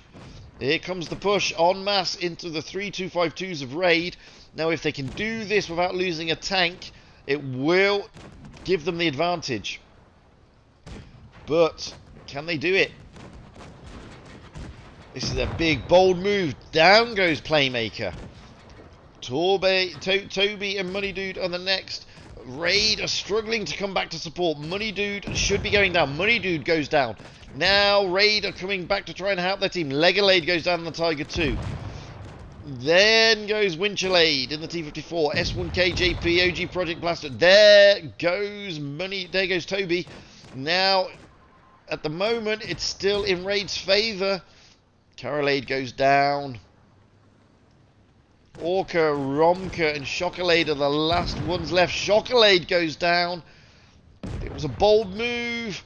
Here comes the push en masse into the 3 252s of Raid. Now, if they can do this without losing a tank, it will give them the advantage. But can they do it? This is a big, bold move. Down goes Playmaker. Toby and Money Dude are the next. Raid are struggling to come back to support. Money Dude should be going down. Money Dude goes down. Now Raid are coming back to try and help their team. Legalade goes down in the Tiger 2. Then goes Winchelade in the T54. S1K, JP, OG Project Blaster. There goes Money. There goes Toby. Now, at the moment, it's still in Raid's favour. Carolade goes down. Orca, Romka, and Chocolade are the last ones left. Chocolade goes down. It was a bold move.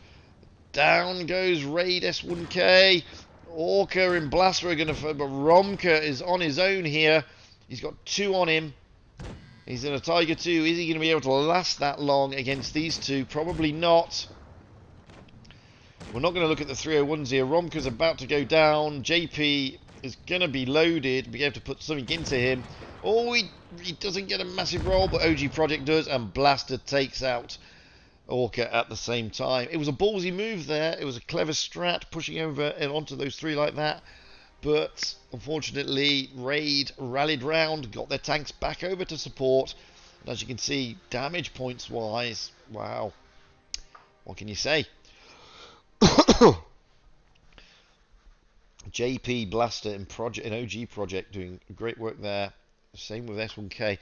Down goes Raid S1K. Orca and Blaster are going to... But Romka is on his own here. He's got 2 on him. He's in a Tiger 2. Is he going to be able to last that long against these two? Probably not. We're not going to look at the 301s here. Romka's about to go down. JP is going to be loaded. Be able to put something into him. Oh, he doesn't get a massive roll, but OG Project does. And Blaster takes out Orca at the same time. It was a ballsy move there. It was a clever strat, pushing over and onto those 3 like that. But unfortunately, Raid rallied round, got their tanks back over to support. And as you can see, damage points wise, wow. What can you say? JP, Blaster, and OG Project doing great work there. Same with S1K.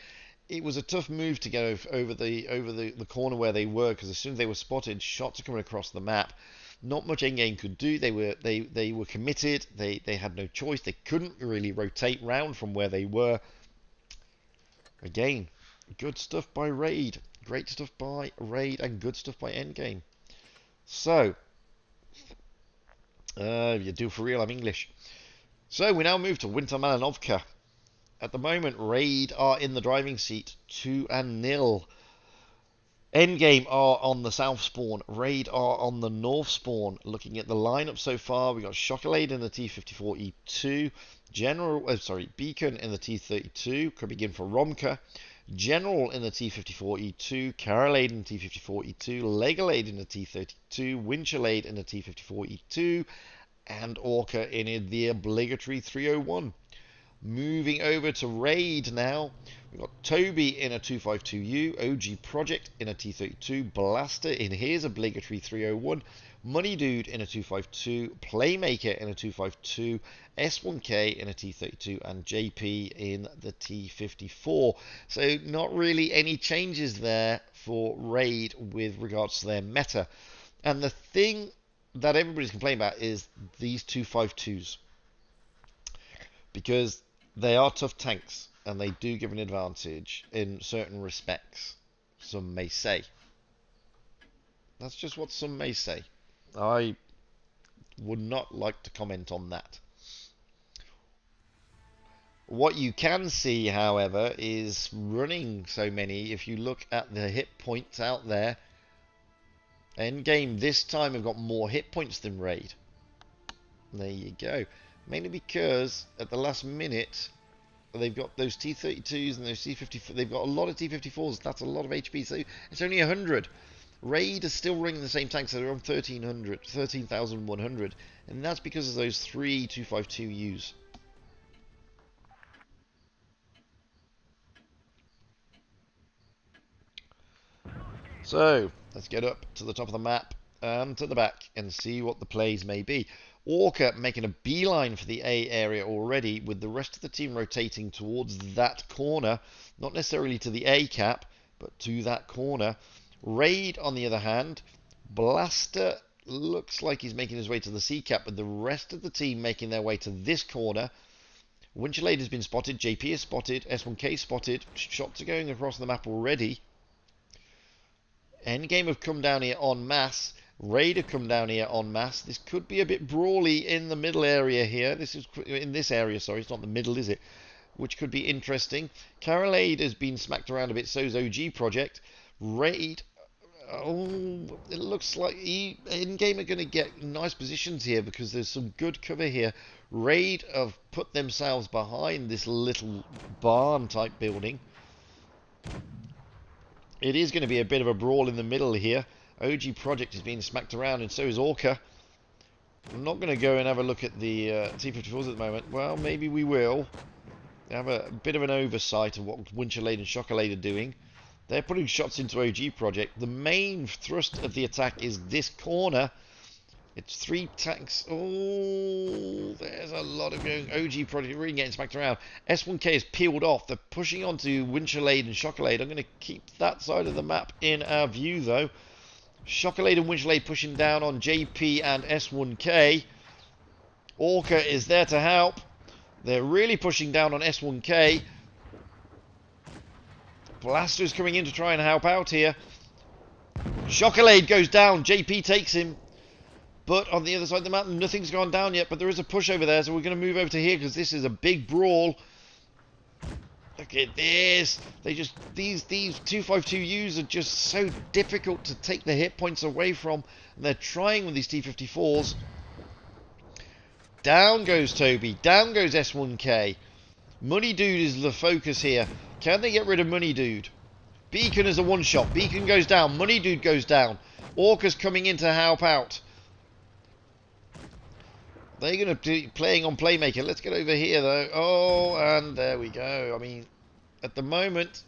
It was a tough move to get over the corner where they were, because as soon as they were spotted, shots are coming across the map. Not much endgame could do. They were committed. They had no choice. They couldn't really rotate round from where they were. Again, good stuff by Raid. Great stuff by Raid and good stuff by endgame. So, you do for real, I'm English. So we now move to Winter Malanovka. At the moment, Raid are in the driving seat, 2-0. Endgame are on the south spawn. Raid are on the north spawn. Looking at the lineup so far, we got Chocolade in the T54E2, Beacon in the T32, could begin for Romka, General in the T54E2, Carolade in the T54E2, Legalade in the T32, Winchelade in the T54E2, and Orca in the obligatory 301. Moving over to Raid now, we've got Toby in a 252U, OG Project in a T32, Blaster in his obligatory 301, Money Dude in a 252, Playmaker in a 252, S1K in a T32, and JP in the T54. So not really any changes there for Raid with regards to their meta. And the thing that everybody's complaining about is these 252s. Because they are tough tanks, and they do give an advantage in certain respects, some may say. That's just what some may say. I would not like to comment on that. What you can see, however, is running so many. If you look at the hit points out there, Endgame this time have got more hit points than Raid. There you go. Mainly because at the last minute they've got those T32s and those T54. They've got a lot of T54s. That's a lot of HP. So it's only 100. Raid is still running the same tanks. So they're on 13,100, and that's because of those 3 252Us. So let's get up to the top of the map and to the back and see what the plays may be. Orca making a beeline for the A area already, with the rest of the team rotating towards that corner, not necessarily to the A cap, but to that corner. Raid, on the other hand, Blaster looks like he's making his way to the C cap, but the rest of the team making their way to this corner. Winchelade has been spotted, JP is spotted, S1K spotted, shots are going across the map already. Endgame have come down here en masse. Raider come down here en masse. This could be a bit brawly in the middle area here. This is in this area, sorry, it's not the middle, is it? Which could be interesting. Carolade has been smacked around a bit, so's OG Project. Raid, oh, it looks like in-game are going to get nice positions here because there's some good cover here. Raid have put themselves behind this little barn type building. It is going to be a bit of a brawl in the middle here. OG Project is being smacked around, and so is Orca. I'm not going to go and have a look at the T-54s at the moment. Well, maybe we will. They have a bit of an oversight of what Winchelade and Chocolade are doing. They're putting shots into OG Project. The main thrust of the attack is this corner. It's 3 tanks. Oh, there's a lot of going. OG Project really getting smacked around. S1K is peeled off. They're pushing onto Winchelade and Chocolade. I'm going to keep that side of the map in our view, though. Chocolade and Winchelade pushing down on JP and S1K. Orca is there to help. They're really pushing down on S1K. Blaster's coming in to try and help out here. Chocolade goes down. JP takes him. But on the other side of the mountain, nothing's gone down yet. But there is a push over there, so we're going to move over to here because this is a big brawl. Look at this. These 252Us are just so difficult to take the hit points away from. And they're trying with these T-54s. Down goes Toby. Down goes S1K. Money Dude is the focus here. Can they get rid of Money Dude? Beacon is a one-shot. Beacon goes down. Money Dude goes down. Orca's coming in to help out. They're going to be playing on Playmaker. Let's get over here, though. Oh, and there we go. I mean, at the moment,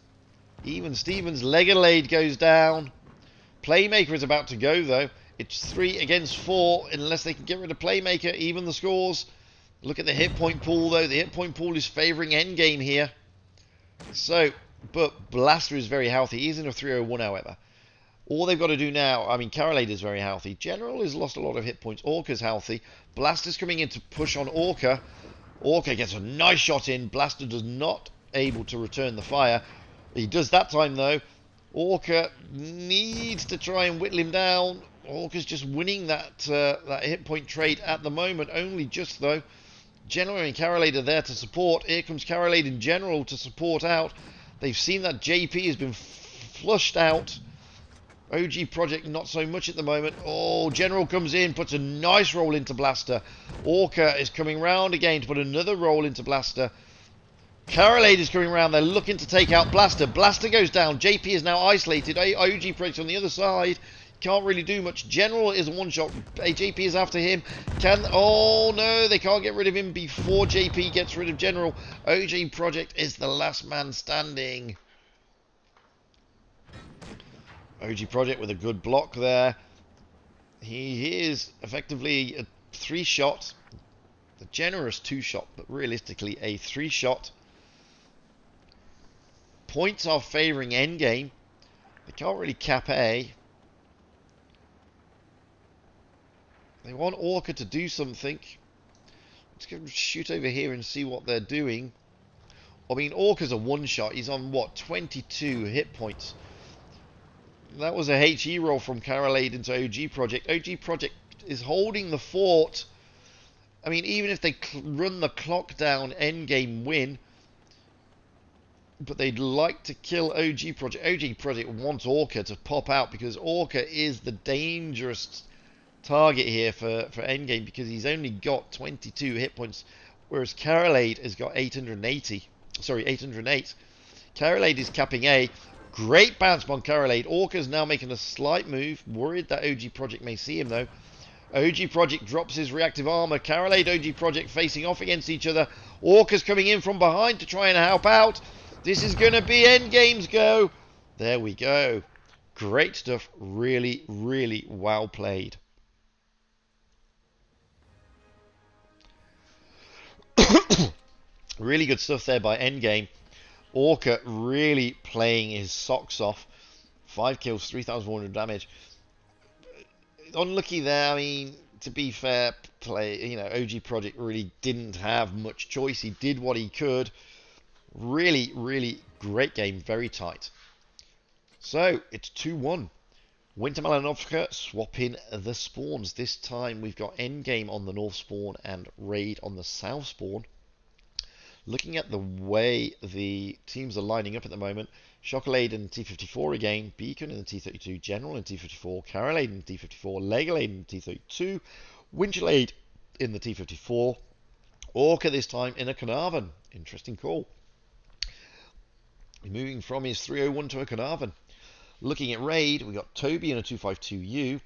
even Stevens' Legalade goes down. Playmaker is about to go, though. It's 3 against 4, unless they can get rid of Playmaker. Even the scores. Look at the hit point pool, though. The hit point pool is favouring Endgame here. So, but Blaster is very healthy. He's in a 301, however. All they've got to do now, I mean, Carolade is very healthy. General has lost a lot of hit points. Orca's healthy. Blaster's coming in to push on Orca. Orca gets a nice shot in. Blaster does not able to return the fire. He does that time, though. Orca needs to try and whittle him down. Orca's just winning that that hit point trade at the moment. Only just, though. General and Carolade are there to support. Here comes Carolade in General to support out. They've seen that JP has been flushed out. OG Project not so much at the moment. Oh, General comes in, puts a nice roll into Blaster. Orca is coming round again to put another roll into Blaster. Carolade is coming around. They're looking to take out Blaster. Blaster goes down. JP is now isolated. OG Project on the other side. Can't really do much. General is a one-shot. JP is after him. Oh, no. They can't get rid of him before JP gets rid of General. OG Project is the last man standing. OG Project with a good block there. He is effectively a 3-shot. A generous 2-shot, but realistically a 3-shot. Points are favouring Endgame. They can't really cap A. They want Orca to do something. Let's go shoot over here and see what they're doing. I mean, Orca's a one-shot. He's on, what, 22 hit points. That was a HE roll from Carolade into OG Project. OG Project is holding the fort. I mean, even if they run the clock down, Endgame win. But they'd like to kill OG Project. OG Project wants Orca to pop out because Orca is the dangerous target here for Endgame because he's only got 22 hit points, whereas Carolade has got 880. Sorry, 808. Carolade is capping A. Great bounce on Carolade. Orca's now making a slight move. Worried that OG Project may see him, though. OG Project drops his reactive armor. Carolade, OG Project facing off against each other. Orca's coming in from behind to try and help out. This is going to be Endgame's go. There we go. Great stuff. Really, really well played. Really good stuff there by Endgame. Orca really playing his socks off. 5 kills, 3,400 damage. Unlucky there. I mean, to be fair, OG Project really didn't have much choice. He did what he could. Really, really great game. Very tight. So, it's 2-1. Winter Malanovka swapping the spawns. This time we've got Endgame on the north spawn and Raid on the south spawn. Looking at the way the teams are lining up at the moment, Chocolade in T54 again, Beacon in the T32, General in T54, Carolade in the T54, Legalade in the T32, Winchelade in the T54, Orca this time in a Carnarvon. Interesting call. Moving from his 301 to a Carnarvon. Looking at Raid, we got Toby in a 252U,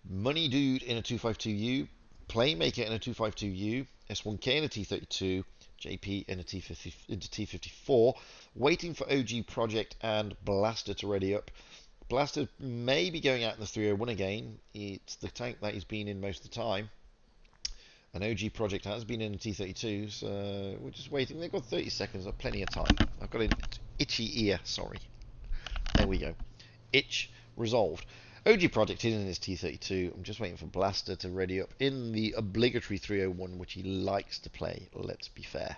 Money Dude in a 252U, Playmaker in a 252U, S1K in a T32, JP in a T54, waiting for OG Project and Blaster to ready up. Blaster may be going out in the 301 again. It's the tank that he's been in most of the time. And OG Project has been in a T32, so we're just waiting. They've got 30 seconds, plenty of time. I've got an itchy ear, sorry. There we go. Itch resolved. OG Project is in his T32. I'm just waiting for Blaster to ready up in the obligatory 301, which he likes to play. Let's be fair.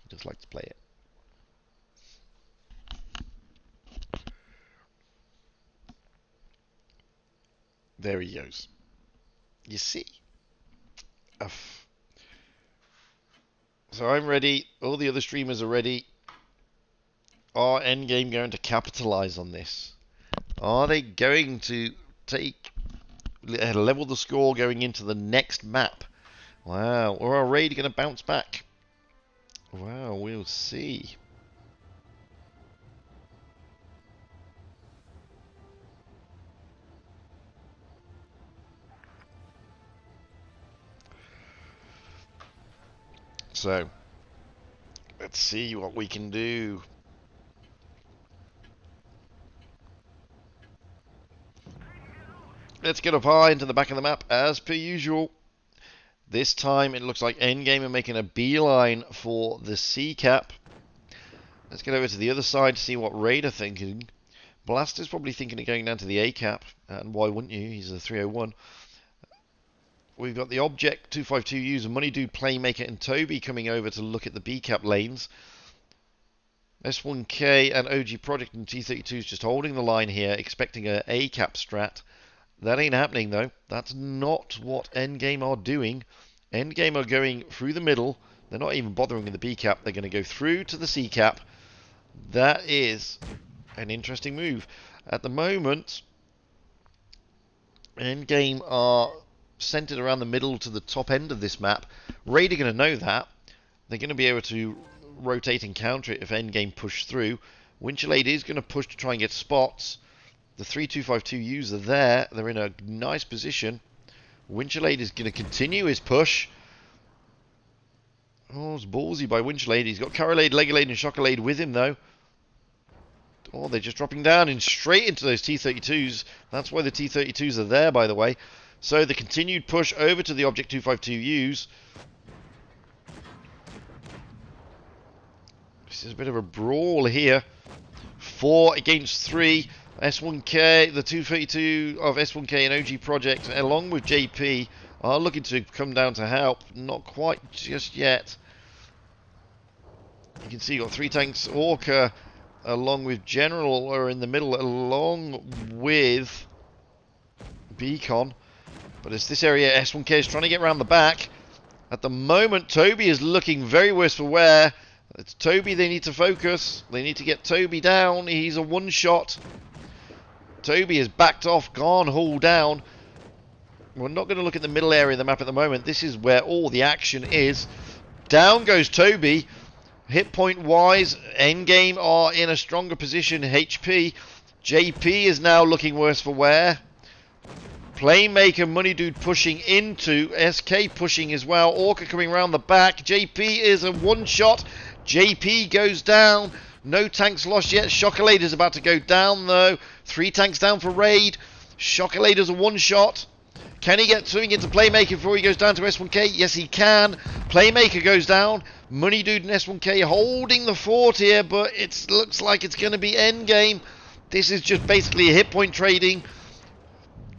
He does like to play it. There he goes. You see? So I'm ready. All the other streamers are ready. Are Endgame going to capitalize on this? Are they going to level the score going into the next map? Wow. Or are Raid going to bounce back? Wow, we'll see. So, let's see what we can do. Let's get up high into the back of the map as per usual. This time it looks like Endgame are making a beeline for the C cap. Let's get over to the other side to see what Raid are thinking. Blaster's probably thinking of going down to the A cap, and why wouldn't you? He's a 301. We've got the Object 252 user, Money Dude, Playmaker, and Toby coming over to look at the B cap lanes. S1K and OG Project and T32 is just holding the line here, expecting a A cap strat. That ain't happening though. That's not what Endgame are doing. Endgame are going through the middle. They're not even bothering in the B cap. They're going to go through to the C cap. That is an interesting move. At the moment, Endgame are centered around the middle to the top end of this map. Raid are going to know that. They're going to be able to rotate and counter it if Endgame push through. Winchelade is going to push to try and get spots. The 3252Us are there. They're in a nice position. Winchelade is going to continue his push. Oh, it's ballsy by Winchelade. He's got Carolade, Legalade, and Chocolade with him, though. Oh, they're just dropping down and straight into those T32s. That's why the T32s are there, by the way. So the continued push over to the Object 252Us. This is a bit of a brawl here. 4 against 3. S1K, the 232 of S1K and OG Project, along with JP, are looking to come down to help. Not quite just yet. You can see you've got 3 tanks. Orca, along with General, are in the middle, along with Beacon. But it's this area, S1K is trying to get around the back. At the moment, Toby is looking very worse for wear. It's Toby they need to focus. They need to get Toby down. He's a one-shot. Toby has backed off, gone, haul down. We're not going to look at the middle area of the map at the moment. This is where all the action is. Down goes Toby. Hit point wise, Endgame are in a stronger position. HP. JP is now looking worse for wear. Playmaker, Money Dude pushing into. SK pushing as well. Orca coming around the back. JP is a one-shot. JP goes down. No tanks lost yet. Chocolade is about to go down though. 3 tanks down for Raid. Chocolade is a one-shot. Can he get something into Playmaker before he goes down to S1K? Yes, he can. Playmaker goes down. Money Dude and S1K holding the fort here, but it looks like it's going to be Endgame. This is just basically a hit point trading.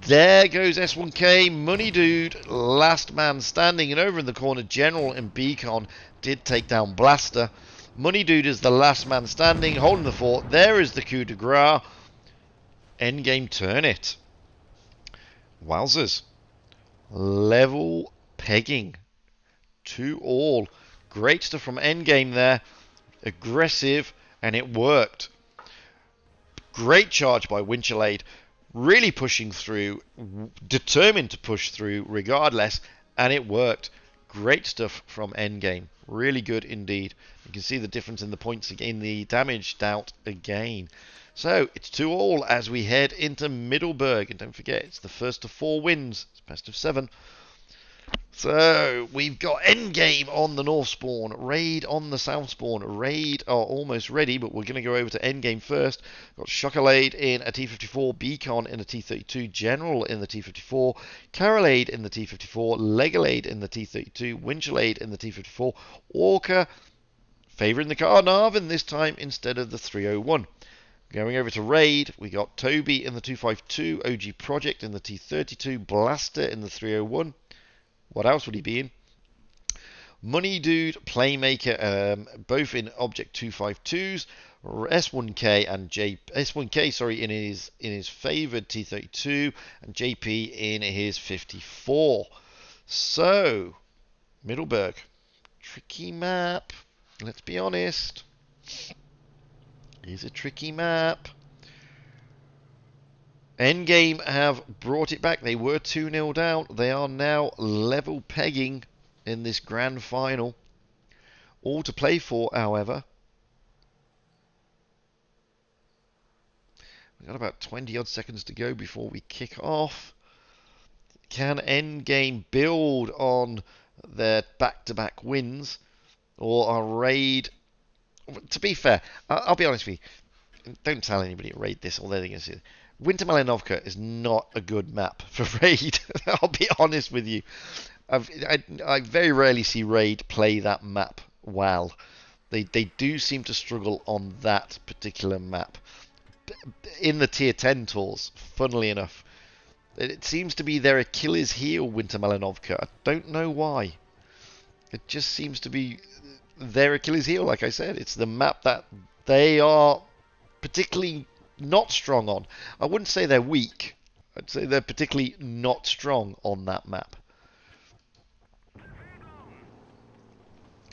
There goes S1K. Money Dude, last man standing. And over in the corner, General and Beacon did take down Blaster. Money Dude is the last man standing, holding the fort. There is the coup de grace. Endgame turn it. Wowzers. Level pegging. 2-all. Great stuff from Endgame there. Aggressive, and it worked. Great charge by Winchellade. Really pushing through. Determined to push through regardless, and it worked. Great stuff from Endgame. Really good indeed. You can see the difference in the points in the damage out again. So it's 2-all as we head into Middleburg. And don't forget, it's the first of 4 wins. It's best of 7. So we've got Endgame on the North Spawn, Raid on the South Spawn. Raid are almost ready, but we're going to go over to Endgame first. Got Chocolade in a T-54, Beacon in a T-32, General in the T-54, Carolade in the T-54, Legalade in the T-32, Winchellade in the T-54, Orca favouring the Carnarvon this time instead of the 301. Going over to Raid, we got Toby in the 252, OG Project in the T-32, Blaster in the 301. What else would he be in? Money Dude, Playmaker, both in Object 252s, S1K and S1K, sorry, in his favoured T-32, and JP in his 54. So, Middleburg, tricky map. Let's be honest. It's a tricky map. Endgame have brought it back. They were 2-0 down. They are now level pegging in this grand final. All to play for, however. We've got about 20 odd seconds to go before we kick off. Can Endgame build on their back-to-back wins? Or are Raid... To be fair, I'll be honest with you. Don't tell anybody to Raid this, although they're going to see it. Winter Malinovka is not a good map for Raid. I'll be honest with you. I very rarely see Raid play that map well. They do seem to struggle on that particular map. In the Tier 10 tours, funnily enough. It seems to be their Achilles heel, Winter Malinovka. I don't know why. It just seems to be their Achilles heel, like I said. It's the map that they are particularly not strong on. I wouldn't say they're weak. I'd say they're particularly not strong on that map.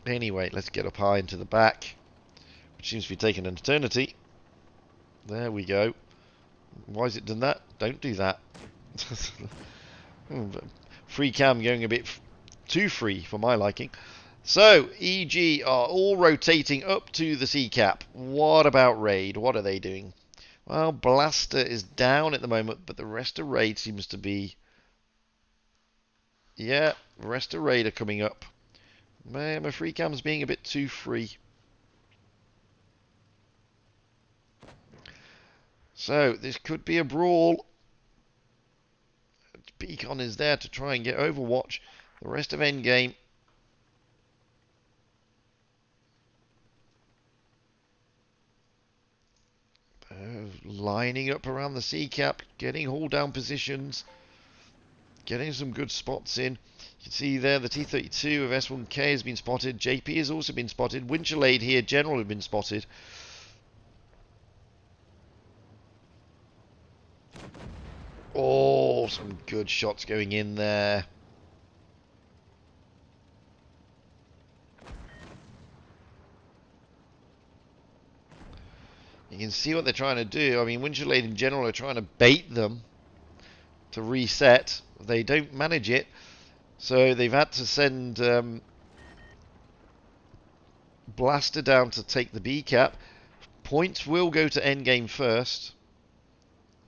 Anyway, let's get up high into the back, which seems to be taking an eternity. There we go. Why has it done that? Don't do that. Free cam going a bit too free for my liking. So, EG are all rotating up to the C cap. What about Raid? What are they doing? Well, Blaster is down at the moment, but the rest of Raid seems to be... Yeah, the rest of Raid are coming up. Man, my free cam's being a bit too free. So, this could be a brawl. Beacon is there to try and get Overwatch. The rest of Endgame... lining up around the C-cap, getting haul down positions, getting some good spots in. You can see there the T-32 of S1K has been spotted. JP has also been spotted. Winchellade here, General, have been spotted. Oh, some good shots going in there. You can see what they're trying to do. I mean, Winchellade in general are trying to bait them to reset. They don't manage it. So they've had to send Blaster down to take the B cap. Points will go to Endgame first.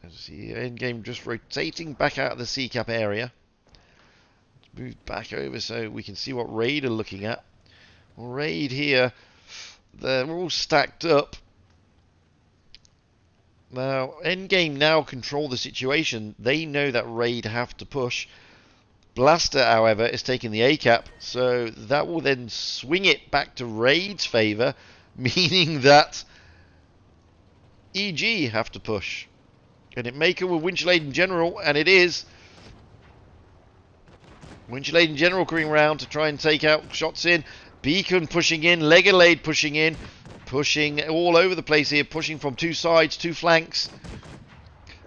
As you see, Endgame just rotating back out of the C cap area. Let's move back over so we can see what Raid are looking at. Well, Raid here, they're all stacked up. Now, Endgame now control the situation. They know that Raid have to push. Blaster, however, is taking the A-cap, so that will then swing it back to Raid's favour, meaning that EG have to push. Can it make it with Winchellade in general? And it is. Winchellade in general coming around to try and take out shots in. Beacon pushing in, Legalade pushing in. Pushing all over the place here, pushing from two sides, two flanks.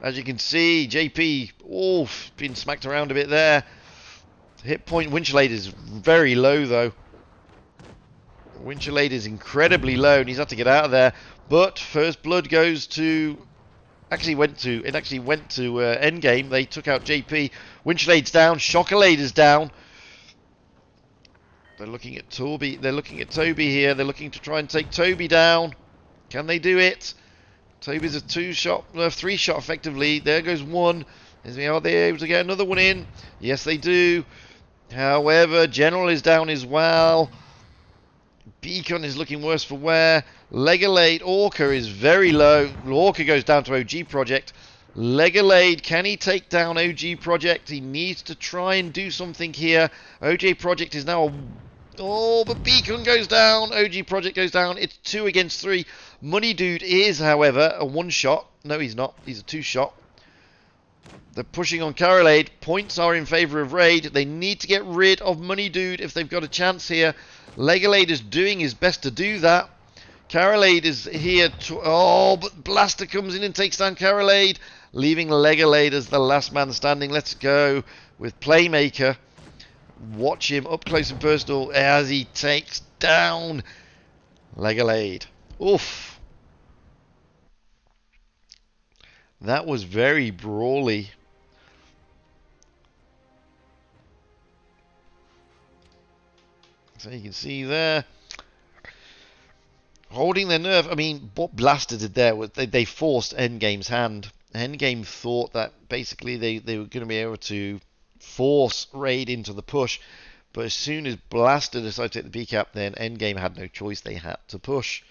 As you can see, JP, been smacked around a bit there. Hit point Winchelade is very low though. Winchelade is incredibly low and he's had to get out of there. But first blood goes to... It actually went to Endgame. They took out JP. Winchelade's down. Chocolade is down. They're looking at Toby. They're looking at Toby here. They're looking to try and take Toby down. Can they do it? Toby's a three shot effectively. There goes one. Are they able to get another one in? Yes, they do. However, General is down as well. Beacon is looking worse for wear. Legalade Orca is very low. Orca goes down to OG Project. Legalade, can he take down OG Project? He needs to try and do something here. OG Project is now... Oh, but Beacon goes down. OG Project goes down. It's 2 against 3. Money Dude is, however, a 1-shot. No, he's not. He's a 2-shot. They're pushing on Carolade. Points are in favour of Raid. They need to get rid of Money Dude if they've got a chance here. Legalade is doing his best to do that. Carolade is here to... Oh, but Blaster comes in and takes down Carolade, leaving Legalade as the last man standing. Let's go with Playmaker. Watch him up close and personal as he takes down Legalade. Oof. That was very brawly. So you can see there, holding their nerve. I mean, what Blaster did there was they forced Endgame's hand. Endgame thought that basically they were going to be able to force Raid into the push. But as soon as Blaster decided to take the B-cap, then Endgame had no choice. They had to push.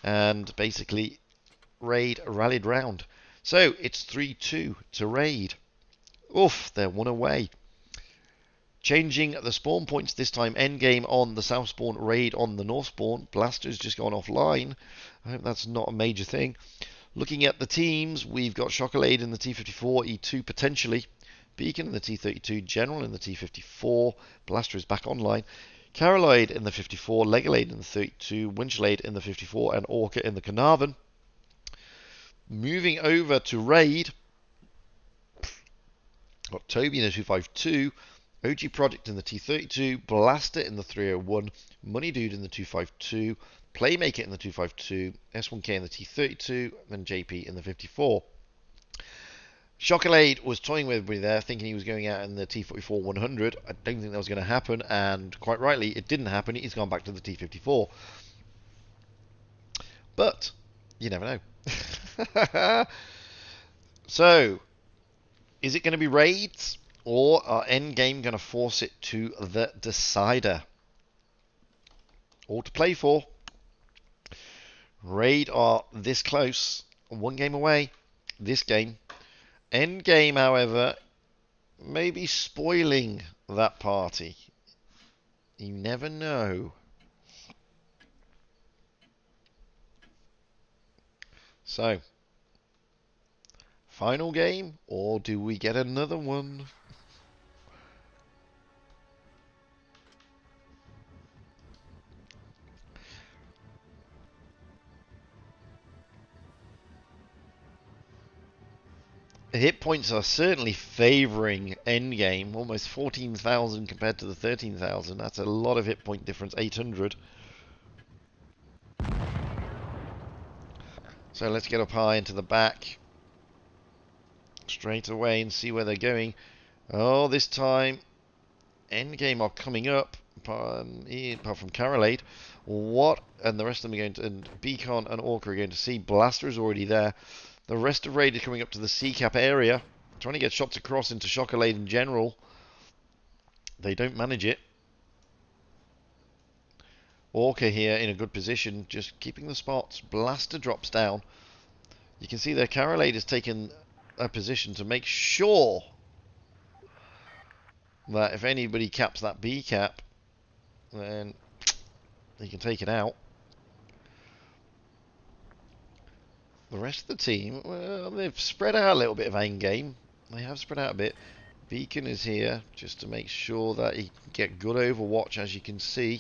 And basically, Raid rallied round. So it's 3-2 to Raid. Oof, they're one away. Changing the spawn points this time. Endgame on the south spawn, Raid on the north spawn. Blaster's just gone offline. I hope that's not a major thing. Looking at the teams, we've got Chocolade in the T54, E2 potentially. Beacon in the T32, General in the T54. Blaster is back online. Carolade in the 54, Legalade in the 32, Winchelade in the 54, and Orca in the Carnarvon. Moving over to Raid. Got Toby in the 252. OG Project in the T32, Blaster in the 301, Money Dude in the 252, Playmaker in the 252, S1K in the T32, and JP in the 54. Chocolade was toying with me there, thinking he was going out in the T44 100. I don't think that was going to happen, and quite rightly, it didn't happen. He's gone back to the T54. But, you never know. So, is it going to be Raids? Or are Endgame going to force it to the decider? All to play for. Raid are this close. 1 game away. This game. Endgame, however, may be spoiling that party. You never know. So, final game, or do we get another one? Hit points are certainly favouring Endgame. Almost 14,000 compared to the 13,000. That's a lot of hit point difference. 800. So let's get up high into the back. Straight away and see where they're going. Oh, this time Endgame are coming up. Apart from Carolade. What? And the rest of them are going to... And Beacon and Orca are going to see. Blaster is already there. The rest of Raid is coming up to the C-cap area, trying to get shots across into Chocolade in general. They don't manage it. Orca here in a good position, just keeping the spots. Blaster drops down. You can see there Carolade has taken a position to make sure that if anybody caps that B-cap, then he can take it out. The rest of the team, well, they've spread out a little bit of aim game. They have spread out a bit. Beacon is here just to make sure that he can get good overwatch, as you can see.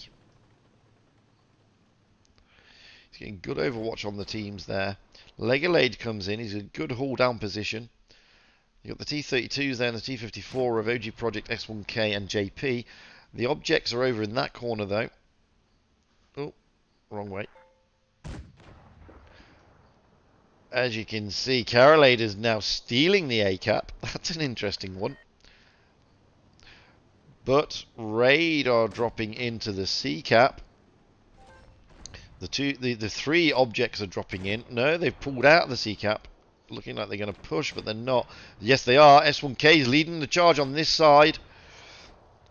He's getting good overwatch on the teams there. Legalade comes in. He's a good hold down position. You've got the T-32s there and the T-54 of OG Project, S1K and JP. The objects are over in that corner though. Oh, wrong way. As you can see, Carolade is now stealing the A-cap. That's an interesting one. But Raid are dropping into the C-cap. The three objects are dropping in. No, they've pulled out of the C-cap. Looking like they're going to push, but they're not. Yes, they are. S1K is leading the charge on this side.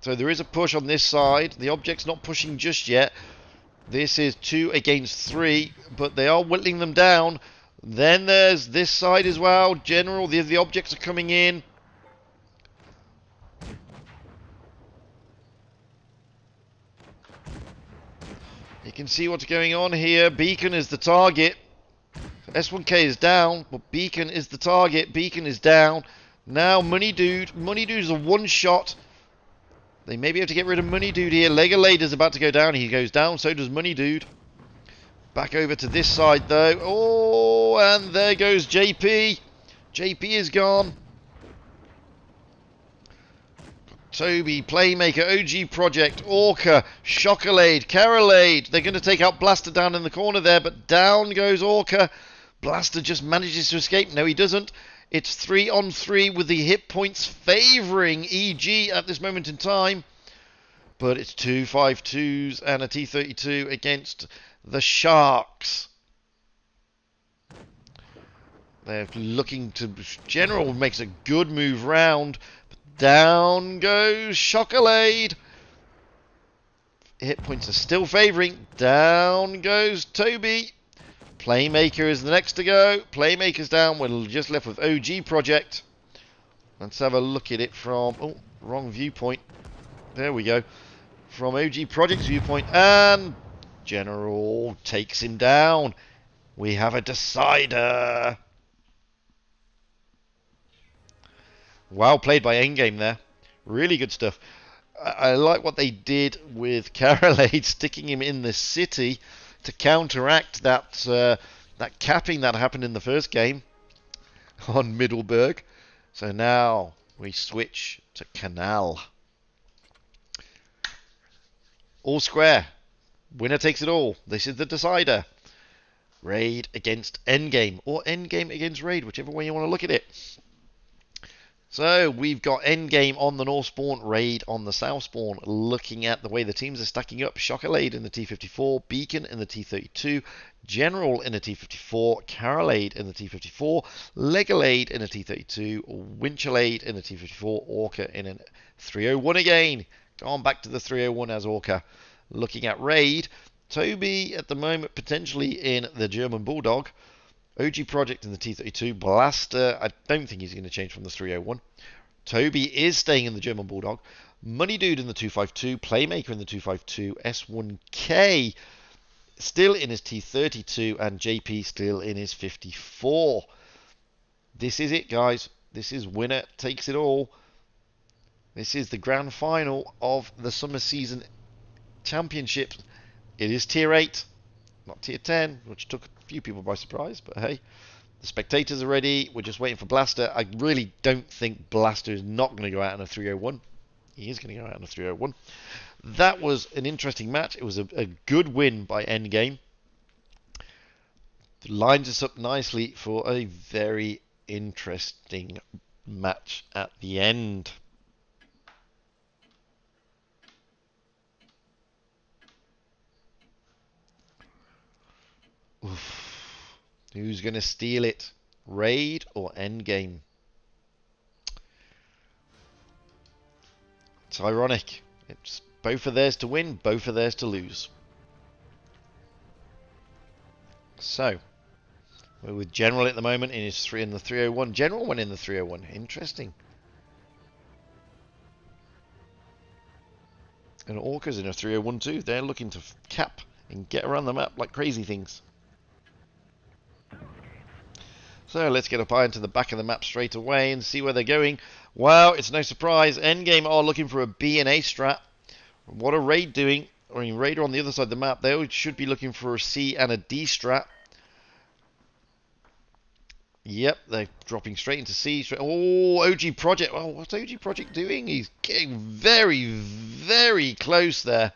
So there is a push on this side. The object's not pushing just yet. This is 2 against 3, but they are whittling them down. Then there's this side as well. General, the objects are coming in. You can see what's going on here. Beacon is the target. S1K is down, but Beacon is the target. Beacon is down. Now Money Dude. Money Dude is a one-shot. They may be able to get rid of Money Dude here. Legalade is about to go down. He goes down, so does Money Dude. Back over to this side, though. Oh, and there goes JP. JP is gone. Toby, Playmaker, OG Project, Orca, Chocolade, Carolade. They're going to take out Blaster down in the corner there, but down goes Orca. Blaster just manages to escape. No, he doesn't. It's 3 on 3 with the hit points favouring EG at this moment in time. But it's 2 5.2s and a T-32 against the Sharks. They're looking to... General makes a good move round. Down goes Chocolade. Hit points are still favouring. Down goes Toby. Playmaker is the next to go. Playmaker's down. We're just left with OG Project. Let's have a look at it from... Oh, wrong viewpoint. There we go. From OG Project's viewpoint. And General takes him down. We have a decider. Well played by Endgame there. Really good stuff. I like what they did with Carolade, sticking him in the city to counteract that that capping that happened in the first game on Middleburg. So now we switch to Canal. All square. Winner takes it all. This is the decider. Raid against Endgame, or Endgame against Raid, whichever way you want to look at it. So we've got Endgame on the North Spawn, Raid on the South Spawn. Looking at the way the teams are stacking up, Chocolade in the T-54, Beacon in the T-32, General in the T-54, Carolade in the T-54, Legalade in the T-32, Winchelade in the T-54, Orca in a 301 again. Gone back to the 301 as Orca. Looking at Raid, Toby at the moment potentially in the German Bulldog. OG Project in the T-32. Blaster, I don't think he's going to change from the 301. Toby is staying in the German Bulldog. Money Dude in the 252. Playmaker in the 252. S1K still in his T-32. And JP still in his 54. This is it, guys. This is winner takes it all. This is the grand final of the Summer Season Championships. It is Tier 8, not Tier 10, which took a few people by surprise, but hey. The spectators are ready. We're just waiting for Blaster. I really don't think Blaster is not going to go out in a 301. He is going to go out in a 301. That was an interesting match. It was a good win by Endgame. It lines us up nicely for a very interesting match at the end. Oof. Who's going to steal it? Raid or Endgame? It's ironic. It's both are theirs to win, both are theirs to lose. So, we're with General at the moment in his in the 301. General went in the 301. Interesting. And Orca's in a 301 too. They're looking to cap and get around the map like crazy things. So let's get up high into the back of the map straight away and see where they're going. Wow, it's no surprise. Endgame are looking for a B and A strat. What are Raid doing? I mean, Raid are on the other side of the map. They should be looking for a C and a D strat. Yep, they're dropping straight into C. Oh, OG Project. Oh, what's OG Project doing? He's getting very, very close there.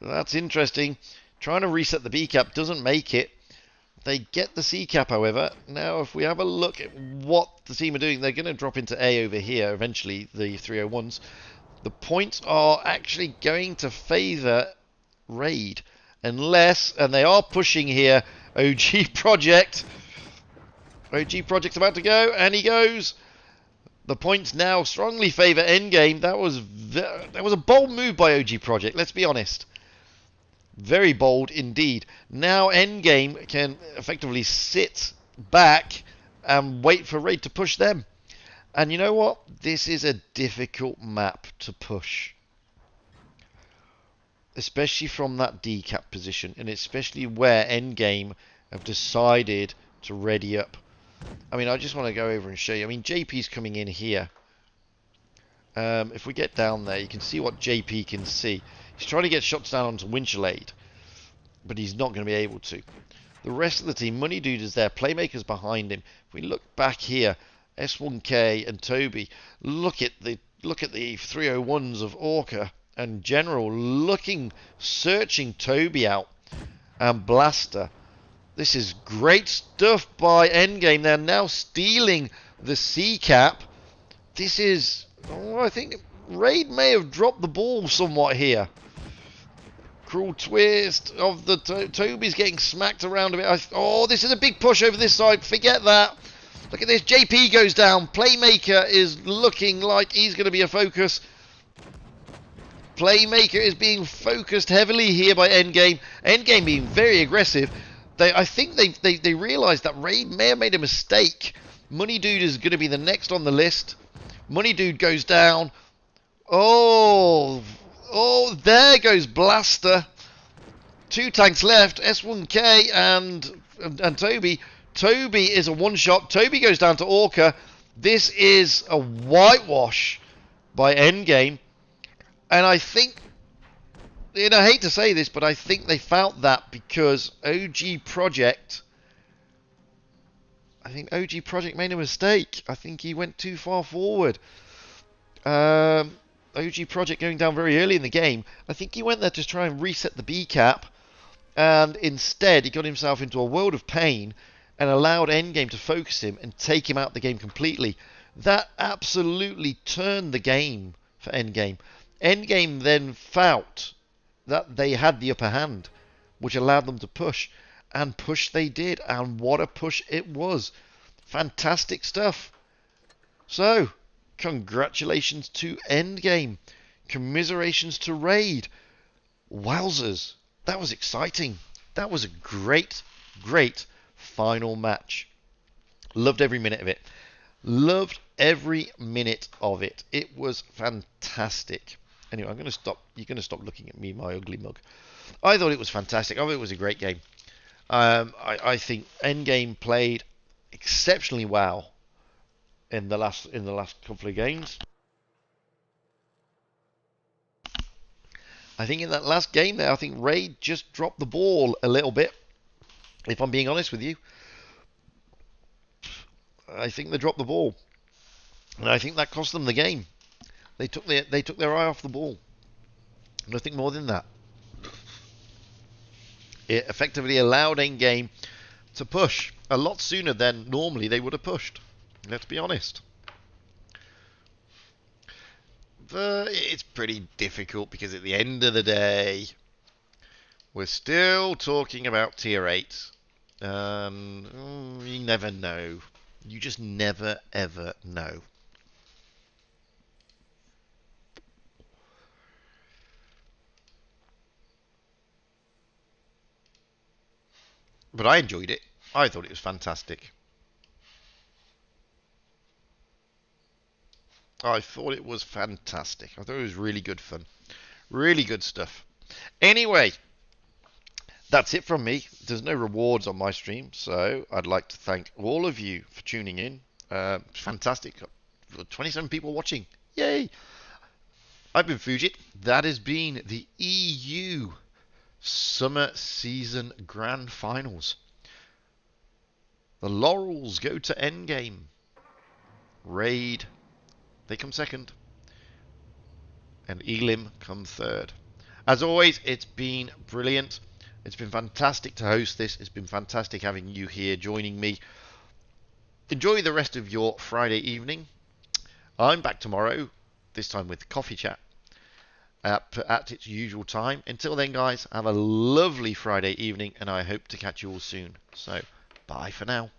That's interesting. Trying to reset the B cap doesn't make it. They get the C cap, however. Now, if we have a look at what the team are doing, they're going to drop into A over here eventually, the 301s. The points are actually going to favour Raid. Unless, and they are pushing here, OG Project. OG Project's about to go, and he goes. The points now strongly favour Endgame. That was a bold move by OG Project, let's be honest. Very bold indeed. Now Endgame can effectively sit back and wait for Raid to push them. And you know what? This is a difficult map to push. Especially from that decap position, and especially where Endgame have decided to ready up. I mean, I just want to go over and show you. I mean, JP's coming in here. If we get down there, you can see what JP can see. He's trying to get shots down onto Winchelade, but he's not going to be able to. The rest of the team, Money Dude is there. Playmaker's behind him. If we look back here, S1K and Toby, look at the 301s of Orca and General searching Toby out, and Blaster. This is great stuff by Endgame. They're now stealing the C cap. This is, I think Raid may have dropped the ball somewhat here. Cruel twist of the Toby's getting smacked around a bit. Oh, this is a big push over this side. Forget that. Look at this. JP goes down. Playmaker is looking like he's going to be a focus. Playmaker is being focused heavily here by Endgame. Endgame being very aggressive. I think they realised that Raid may have made a mistake. Money Dude is going to be the next on the list. Money Dude goes down. Oh, there goes Blaster. 2 tanks left. S1K and Toby. Toby is a one-shot. Toby goes down to Orca. This is a whitewash by Endgame. And I think, and I hate to say this, but I think they felt that because OG Project made a mistake. I think he went too far forward. OG Project going down very early in the game. I think he went there to try and reset the B cap, and instead he got himself into a world of pain and allowed Endgame to focus him and take him out the game completely. That absolutely turned the game for Endgame. Endgame then felt that they had the upper hand, which allowed them to push. And push they did. And what a push it was. Fantastic stuff. So, congratulations to Endgame. Commiserations to Raid. Wowzers. That was exciting. That was a great, great final match. Loved every minute of it. Loved every minute of it. It was fantastic. Anyway, I'm going to stop. You're going to stop looking at me, my ugly mug. I thought it was fantastic. I thought it was a great game. I think Endgame played exceptionally well in the last couple of games. I think in that last game there, I think Raid just dropped the ball a little bit. If I'm being honest with you, I think they dropped the ball, and I think that cost them the game. They took their eye off the ball. Nothing more than that. It effectively allowed Endgame to push a lot sooner than normally they would have pushed. Let's be honest. But it's pretty difficult because at the end of the day, we're still talking about tier 8. You never know. You just never ever know. But I enjoyed it. I thought it was fantastic. I thought it was fantastic. I thought it was really good fun. Really good stuff. Anyway, that's it from me. There's no rewards on my stream, so I'd like to thank all of you for tuning in. Fantastic. 27 people watching. Yay! I've been Fujit. That has been the EU Summer Season Grand Finals. The Laurels go to Endgame. Raid, they come second. And Elim come third. As always, it's been brilliant. It's been fantastic to host this. It's been fantastic having you here joining me. Enjoy the rest of your Friday evening. I'm back tomorrow, this time with Coffee Chat at its usual time. Until then, guys, have a lovely Friday evening, and I hope to catch you all soon. So, bye for now.